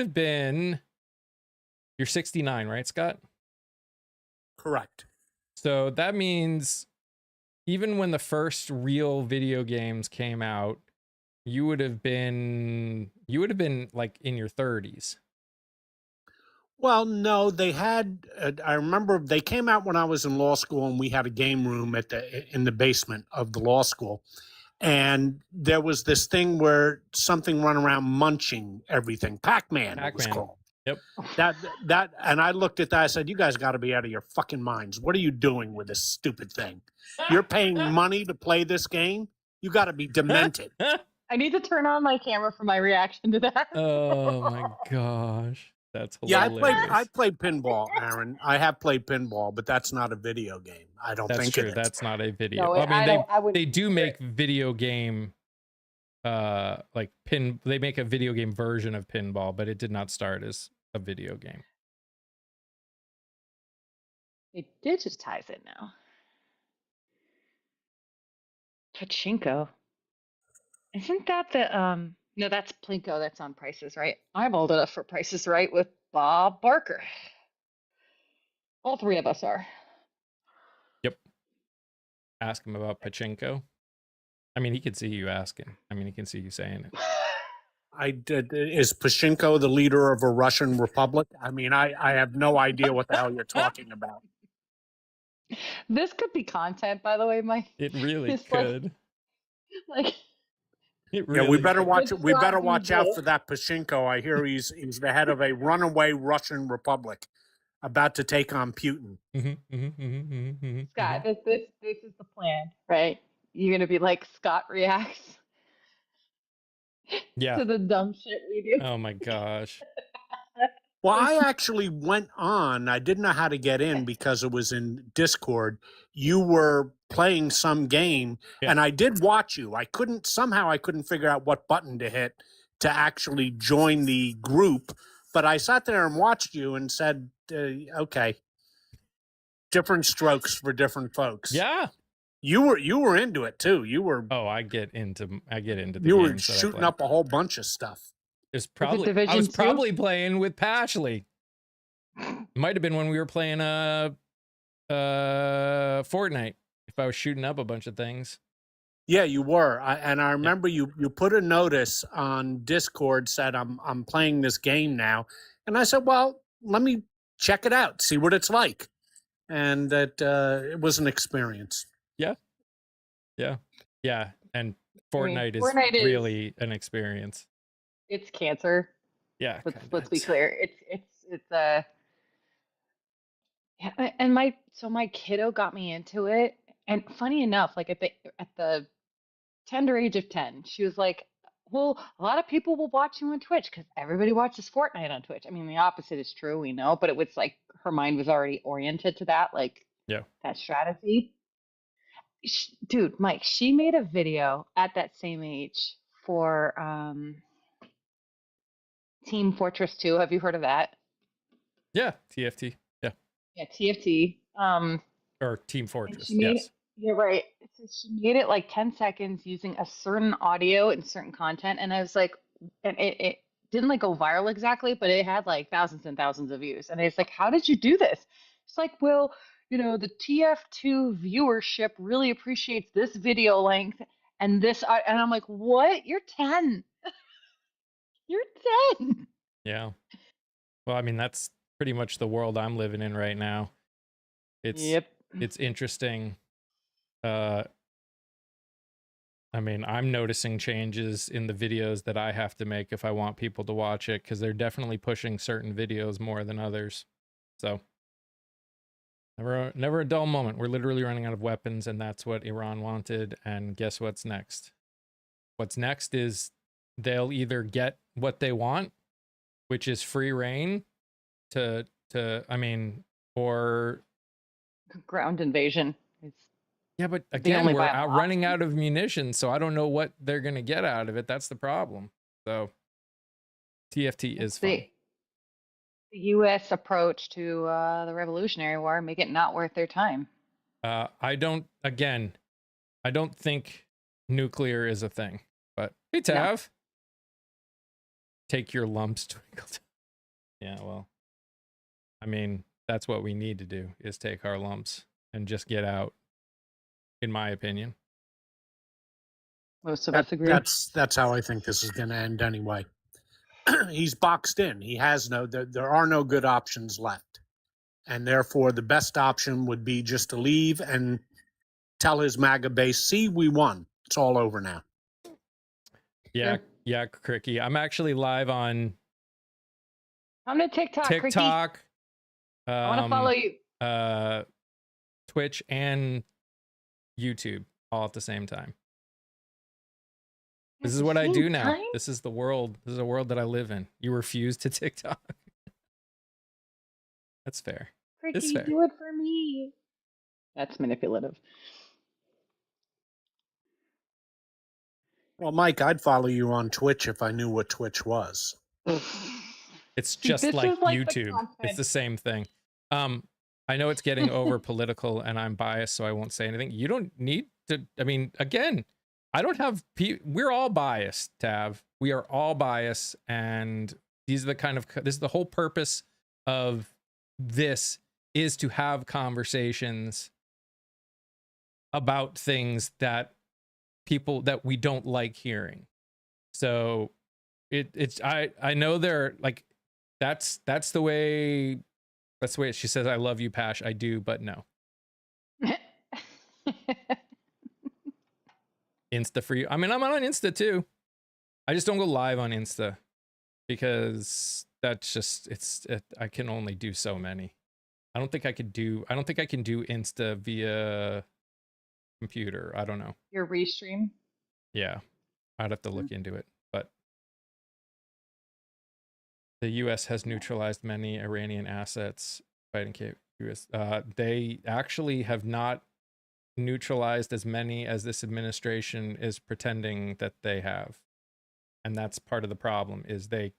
69, right, Scott? Correct. So that means even when the first real video games came out, you would have been like in your 30s. Well, no, they had. I remember they came out when I was in law school, and we had a game room in the basement of the law school, and there was this thing where something run around munching everything. Pac-Man, it was Pac-Man. called. Yep. That, and I looked at that. I said, "You guys got to be out of your fucking minds. What are you doing with this stupid thing? You're paying money to play this game. You got to be demented." I need to turn on my camera for my reaction to that. Oh my gosh. That's Yeah, hilarious. I played pinball, Aaron. I have played pinball, but that's not a video game. I don't That's think true. it is. That's not a video. No, I mean, I wouldn't they do consider make video game like they make a video game version of pinball, but it did not start as a video game. It digitize it now. Pachinko. Isn't that the no, that's Plinko, that's on Price is Right. I'm old enough for Price is Right with Bob Barker. All three of us are. Ask him about Pachinko. I mean, he could see you asking. I mean, he can see you saying it. I did. Is Pachinko the leader of a Russian republic? I mean, I have no idea what the hell you're talking about. This could be content, by the way, Mike. It really It's like- could. Like It Yeah, really we better could. watch. We better Describe watch out evil. for that Pachinko. I hear he's the head of a runaway Russian republic, about to take on Putin. Scott, this is the plan, right? You're gonna be like Scott reacts Yeah. to the dumb shit we do. Oh my gosh. Well, I actually went on. I didn't know how to get in because it was in Discord. You were playing some game, Yeah. and I did watch you. I couldn't figure out what button to hit to actually join the group. But I sat there and watched you and said, "Okay, different strokes for different folks." Yeah. You were into it too. You were Oh, I get into the you were games that I shooting play. up a whole bunch of stuff. It's probably I Division was 2? probably playing with Pashley. Might have been when we were playing Fortnite. If I was shooting up a bunch of things. Yeah, you were. And I remember you put a notice on Discord, said I'm playing this game now. And I said, well, let me check it out, see what it's like. And that it was an experience. Yeah, and mean, Fortnite, Fortnite is is- really an experience. It's cancer. Yeah. Let's be clear. It's a yeah, and my kiddo got me into it. And funny enough, like at the tender age of 10, she was like, well, a lot of people will watch you on Twitch because everybody watches Fortnite on Twitch. I mean, the opposite is true, we know, but it was like her mind was already oriented to that, like Yeah. that strategy. Dude, Mike, she made a video at that same age for Team Fortress 2. Have you heard of that? Yeah, TFT. Yeah. Yeah, TFT. Or Team Fortress. she made Yes. You're right. So she made it like 10 seconds using a certain audio and certain content. And I was like, and it didn't like go viral exactly, but it had like thousands and thousands of views. And it's like, how did you do this? It's like, well, the TF2 viewership really appreciates this video length and this. And I'm like, what? You're 10. You're 10. Yeah. Well, I mean, that's pretty much the world I'm living in right now. It's interesting. I mean, I'm noticing changes in the videos that I have to make if I want people to watch it, because they're definitely pushing certain videos more than others. So never a dull moment. We're literally running out of weapons, and that's what Iran wanted. And guess what's next? What's next is they'll either get what they want, which is free reign or Ground invasion. yeah, but They again, only we're buy a lot. running out of munitions, so I don't know what they're gonna get out of it. That's the problem. So TFT is fun. The U.S. approach to the Revolutionary War, make it not worth their time. I don't think nuclear is a thing. But hey, Tav, take your lumps, Twinkleton. Yeah, well, I mean, that's what we need to do, is take our lumps and just get out, in my opinion. Most of us agree. That's how I think this is going to end anyway. He's boxed in. He has there are no good options left. And therefore, the best option would be just to leave and tell his MAGA base, see, we won. It's all over now. Yeah, Sure. yeah, Cricky. I'm actually live on Come to TikTok, Cricky. TikTok, I want to follow you. Twitch, and YouTube all at the same time. This is what I do now. This is the world. This is a world that I live in. You refuse to TikTok. That's fair. Cricky, fair. do it for me. That's manipulative. Well, Mike, I'd follow you on Twitch if I knew what Twitch was. It's See, just this like is like the YouTube. It's content. the same thing. I know it's getting over political and I'm biased, so I won't say anything. You don't need to. I mean, again, I don't have. We're all biased, Tav. We are all biased, and these are the kind of. This is the whole purpose of this, is to have conversations about things that people that we don't like hearing. So it's I know they're like, that's the way she says, I love you, Pash. I do, but no. Insta for you. I mean, I'm on Insta too. I just don't go live on Insta because that's just I can only do so many. I don't think I can do Insta via computer. I don't know. Your restream. Yeah. I'd have to look into it. But the US has neutralized many Iranian assets fighting US. They actually have not neutralized as many as this administration is pretending that they have. And that's part of the problem, is they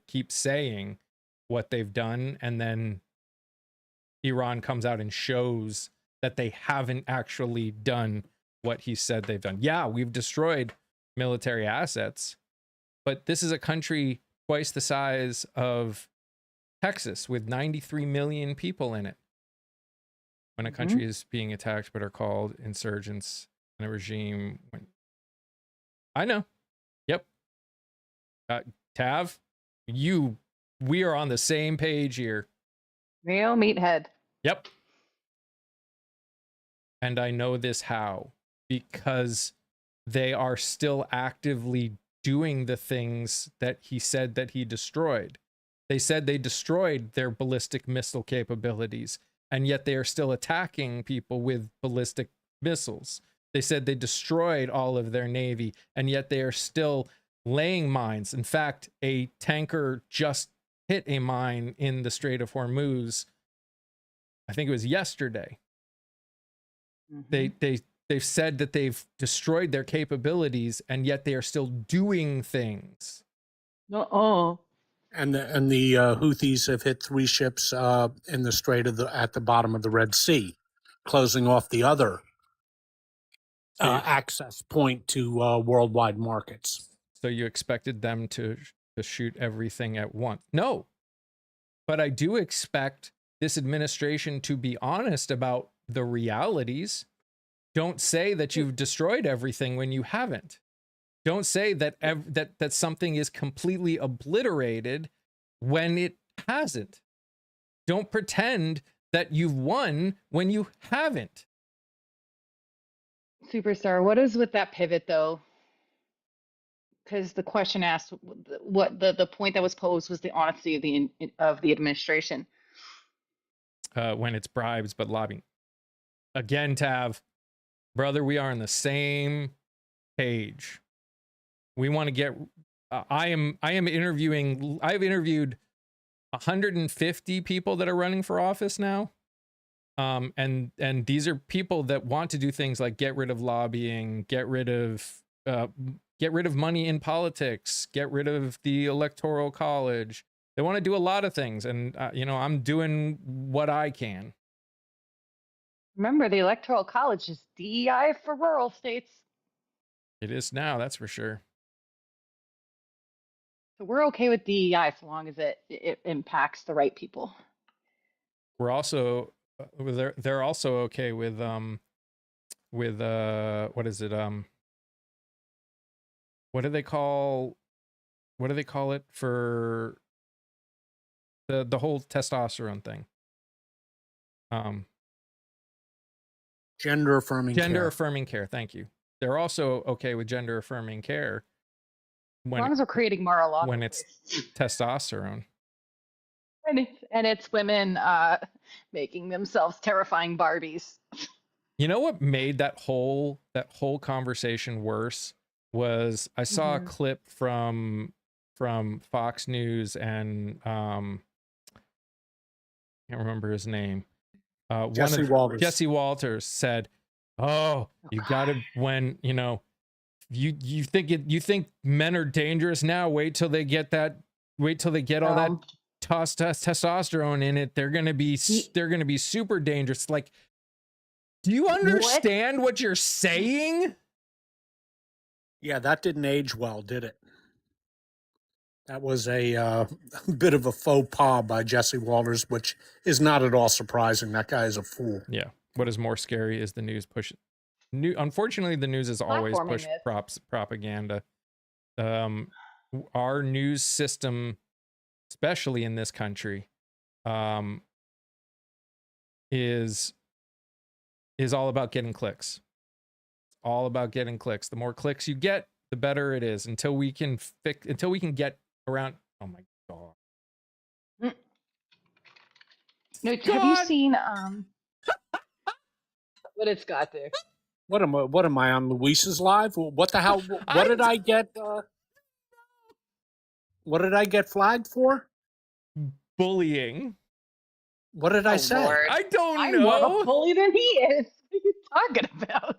keep saying what they've done, and then Iran comes out and shows that they haven't actually done what he said they've done. Yeah, we've destroyed military assets, but this is a country twice the size of Texas with 93 million people in it. When a country is being attacked but are called insurgents in a regime. I know. Yep. Tav, we are on the same page here. Real meathead. Yep. And I know this how? Because they are still actively doing the things that he said that he destroyed. They said they destroyed their ballistic missile capabilities, and yet they are still attacking people with ballistic missiles. They said they destroyed all of their navy, and yet they are still laying mines. In fact, a tanker just hit a mine in the Strait of Hormuz. I think it was yesterday. They've said that they've destroyed their capabilities, and yet they are still doing things. And the Houthis have hit 3 ships in the Strait at the bottom of the Red Sea, closing off the other access point to worldwide markets. So you expected them to shoot everything at once? No. But I do expect this administration to be honest about the realities. Don't say that you've destroyed everything when you haven't. Don't say that that something is completely obliterated when it hasn't. Don't pretend that you've won when you haven't. Superstar, what is with that pivot though? Because the question asked, what the point that was posed was the honesty of the administration. When it's bribes but lobbying. Again, Tav, brother, we are on the same page. We want to get. I am interviewing. I've interviewed 150 people that are running for office now. And these are people that want to do things like get rid of lobbying, get rid of money in politics, get rid of the Electoral College. They want to do a lot of things, and I'm doing what I can. Remember, the Electoral College is DEI for rural states. It is now, that's for sure. So we're okay with DEI so long as it impacts the right people. We're also they're also okay with what is it, what do they call it for the whole testosterone thing? Gender affirming care. Thank you. they're also okay with gender affirming care As long as we're creating Mar-a-Lago. when it's testosterone. And it's women making themselves terrifying Barbies. You know what made that whole conversation worse was I saw a clip from Fox News and can't remember his name. Jesse Walters. Jesse Walters said, "Oh, you got to when you know you think men are dangerous now. Wait till they get all that testosterone in it. They're gonna be super dangerous." Like, do you understand what you're saying? Yeah, that didn't age well, did it? That was a bit of a faux pas by Jesse Walters, which is not at all surprising. That guy is a fool. Yeah. What is more scary is the news push. Unfortunately, the news is always push propaganda. Our news system, especially in this country, is all about getting clicks. It's all about getting clicks. The more clicks you get, the better it is. Until we can get around. Oh my god. No, have you seen what did Scott do? What am I on Luis's live? What the hell? What did I get? What did I get flagged for? Bullying. What did I say? Lord. I don't I'm know. more of a bully than he is. What are you talking about?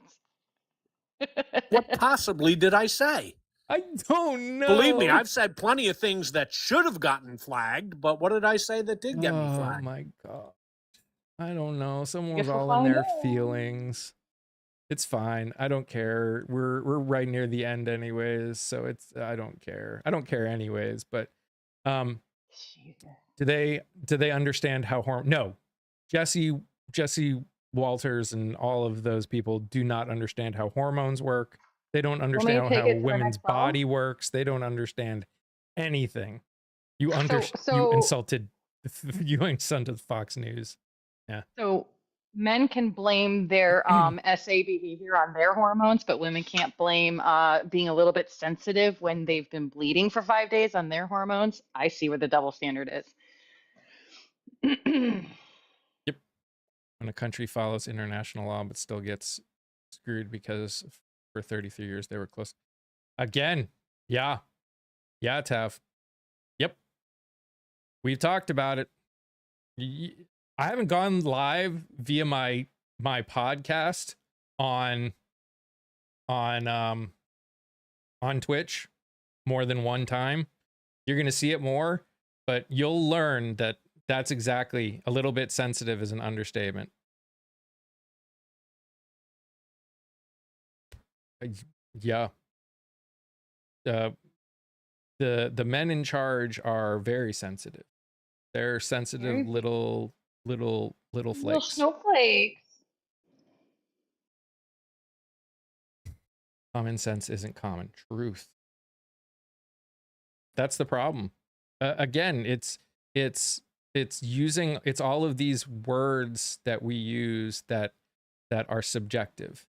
What possibly did I say? I don't know. Believe me, I've said plenty of things that should have gotten flagged, but what did I say that did get me flagged? Oh my god. I don't know. Someone's Guess we'll all in their find out. feelings. It's fine. I don't care. We're right near the end anyways, so I don't care. I don't care anyways, but do they understand how no. Jesse Walters and all of those people do not understand how hormones work. They don't understand how women's body works. They don't understand anything. You insulted Fox News. Yeah. So men can blame their SA behavior on their hormones, but women can't blame being a little bit sensitive when they've been bleeding for 5 days on their hormones. I see where the double standard is. Yep. When a country follows international law but still gets screwed because for 33 years they were close. Again, yeah, Tav. Yep. We've talked about it. I haven't gone live via my podcast on Twitch more than one time. You're going to see it more, but you'll learn that that's exactly a little bit sensitive is an understatement. Yeah. The men in charge are very sensitive. They're sensitive little flakes. Little snowflakes. Common sense isn't common truth. That's the problem. Again, it's all of these words that we use that are subjective.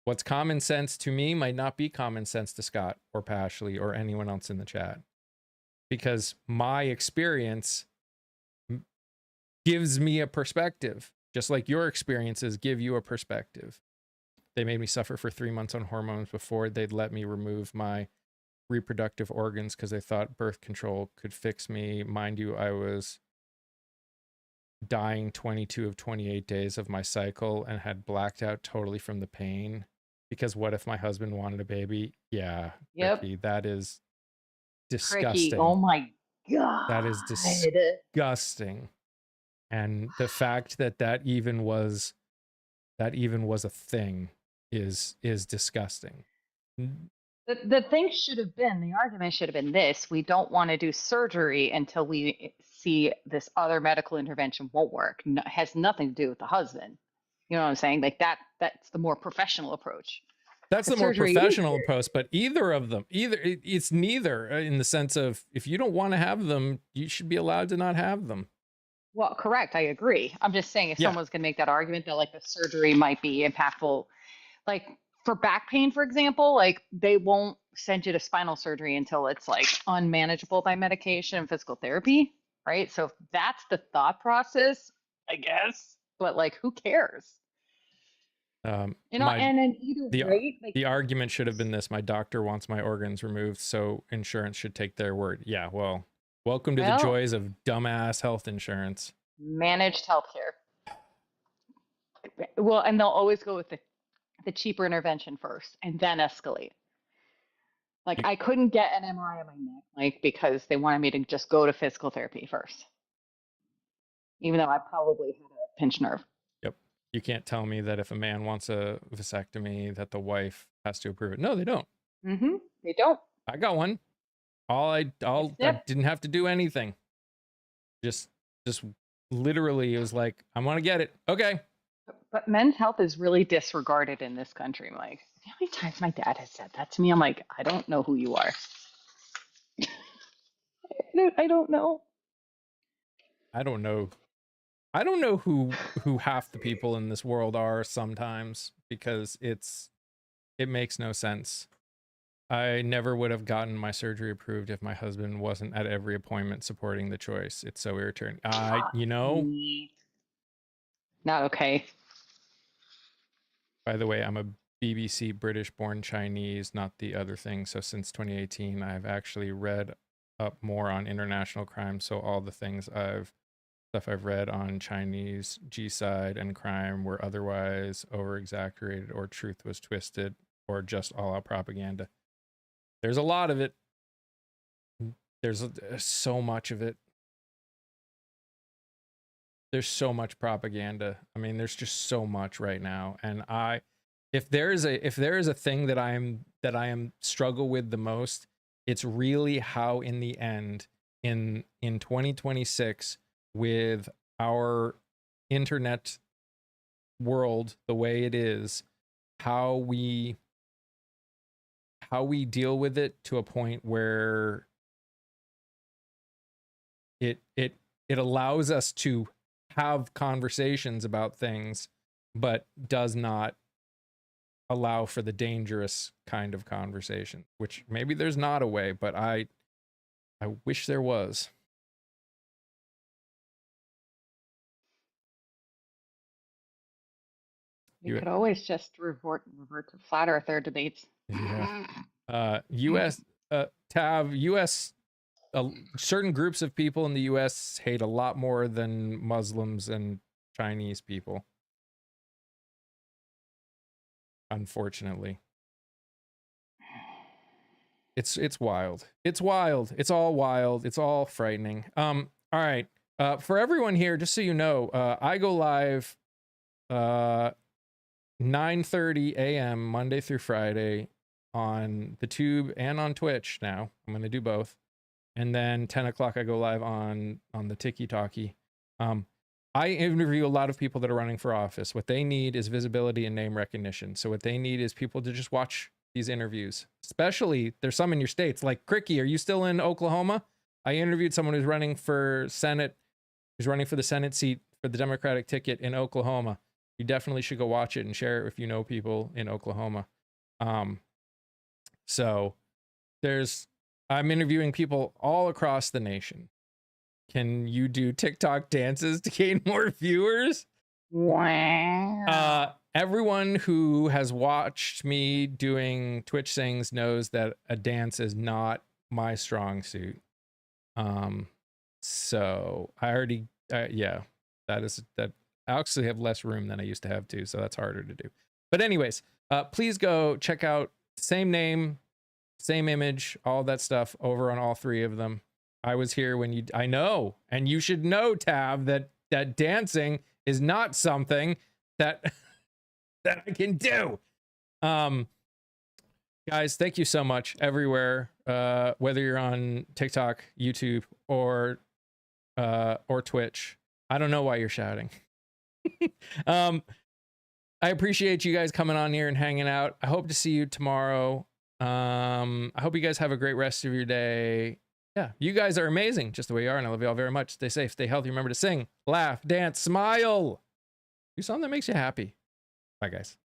What's common sense to me might not be common sense to Scott or Pashley or anyone else in the chat, because my experience gives me a perspective, just like your experiences give you a perspective. They made me suffer for 3 months on hormones before they'd let me remove my reproductive organs because they thought birth control could fix me. Mind you, I was dying 22 of 28 days of my cycle and had blacked out totally from the pain. Because what if my husband wanted a baby? Yeah. Yep. Ricky, that is disgusting. Ricky, oh my god. That is disgusting. And the fact that even was a thing is disgusting. The thing should have been, the argument should have been this: we don't want to do surgery until we see this other medical intervention won't work. It has nothing to do with the husband. You know what I'm saying? Like that's the more professional approach. That's the more professional approach, but it's neither in the sense of if you don't want to have them, you should be allowed to not have them. Well, correct. I agree. I'm just saying if someone's going to make that argument that like the surgery might be impactful, like for back pain, for example, like they won't send you to spinal surgery until it's like unmanageable by medication and physical therapy, right? So if that's the thought process, I guess, but like who cares? You know, and then either way, like the argument should have been this: my doctor wants my organs removed, so insurance should take their word. Yeah, well, welcome to the joys of dumbass health insurance. Managed healthcare. Well, and they'll always go with the cheaper intervention first and then escalate. Like I couldn't get an MRI on my neck, like because they wanted me to just go to physical therapy first, even though I probably had a pinched nerve. Yep. You can't tell me that if a man wants a vasectomy that the wife has to approve it. No, they don't. Mm-hmm. They don't. I got one. I didn't have to do anything. Just literally, it was like, I want to get it. Okay. But men's health is really disregarded in this country. Like, how many times my dad has said that to me? I'm like, I don't know who you are. I don't know. I don't know. I don't know who half the people in this world are sometimes, because it makes no sense. I never would have gotten my surgery approved if my husband wasn't at every appointment supporting the choice. It's so irritating. You know, not okay. By the way, I'm a BBC British born Chinese, not the other thing. So since 2018, I've actually read up more on international crime. So all the things I've read on Chinese G-side and crime were otherwise over exaggerated, or truth was twisted, or just all out propaganda. There's a lot of it. There's so much of it. There's so much propaganda. I mean, there's just so much right now. And if there is a thing that I am struggle with the most, it's really how in the end, in 2026, with our internet world the way it is, how we deal with it to a point where it allows us to have conversations about things, but does not allow for the dangerous kind of conversation, which maybe there's not a way, but I wish there was. You could always just revert to flat earther debates. Yeah. U.S. Tav, U.S. Certain groups of people in the U.S. hate a lot more than Muslims and Chinese people. Unfortunately. It's wild. It's wild. It's all wild. It's all frightening. All right. For everyone here, just so you know, I go live 9:30 a.m. Monday through Friday on the Tube and on Twitch now. I'm going to do both. And then 10 o'clock I go live on the Tiki Talkie. I interview a lot of people that are running for office. What they need is visibility and name recognition. So what they need is people to just watch these interviews. Especially, there's some in your states. Like Cricky, are you still in Oklahoma? I interviewed someone who's running for Senate, who's running for the Senate seat for the Democratic ticket in Oklahoma. You definitely should go watch it and share it if you know people in Oklahoma. So I'm interviewing people all across the nation. Can you do TikTok dances to gain more viewers? Wow. Everyone who has watched me doing Twitch Sings knows that a dance is not my strong suit. So I already, yeah, that I actually have less room than I used to have too, so that's harder to do. But anyways, please go check out same name, same image, all that stuff over on all three of them. I was here when I know, and you should know, Tav, that dancing is not something that that I can do. Guys, thank you so much everywhere, whether you're on TikTok, YouTube, or Twitch. I don't know why you're shouting. I appreciate you guys coming on here and hanging out. I hope to see you tomorrow. I hope you guys have a great rest of your day. Yeah, you guys are amazing just the way you are, and I love you all very much. Stay safe, stay healthy. Remember to sing, laugh, dance, smile. Do something that makes you happy. Bye, guys.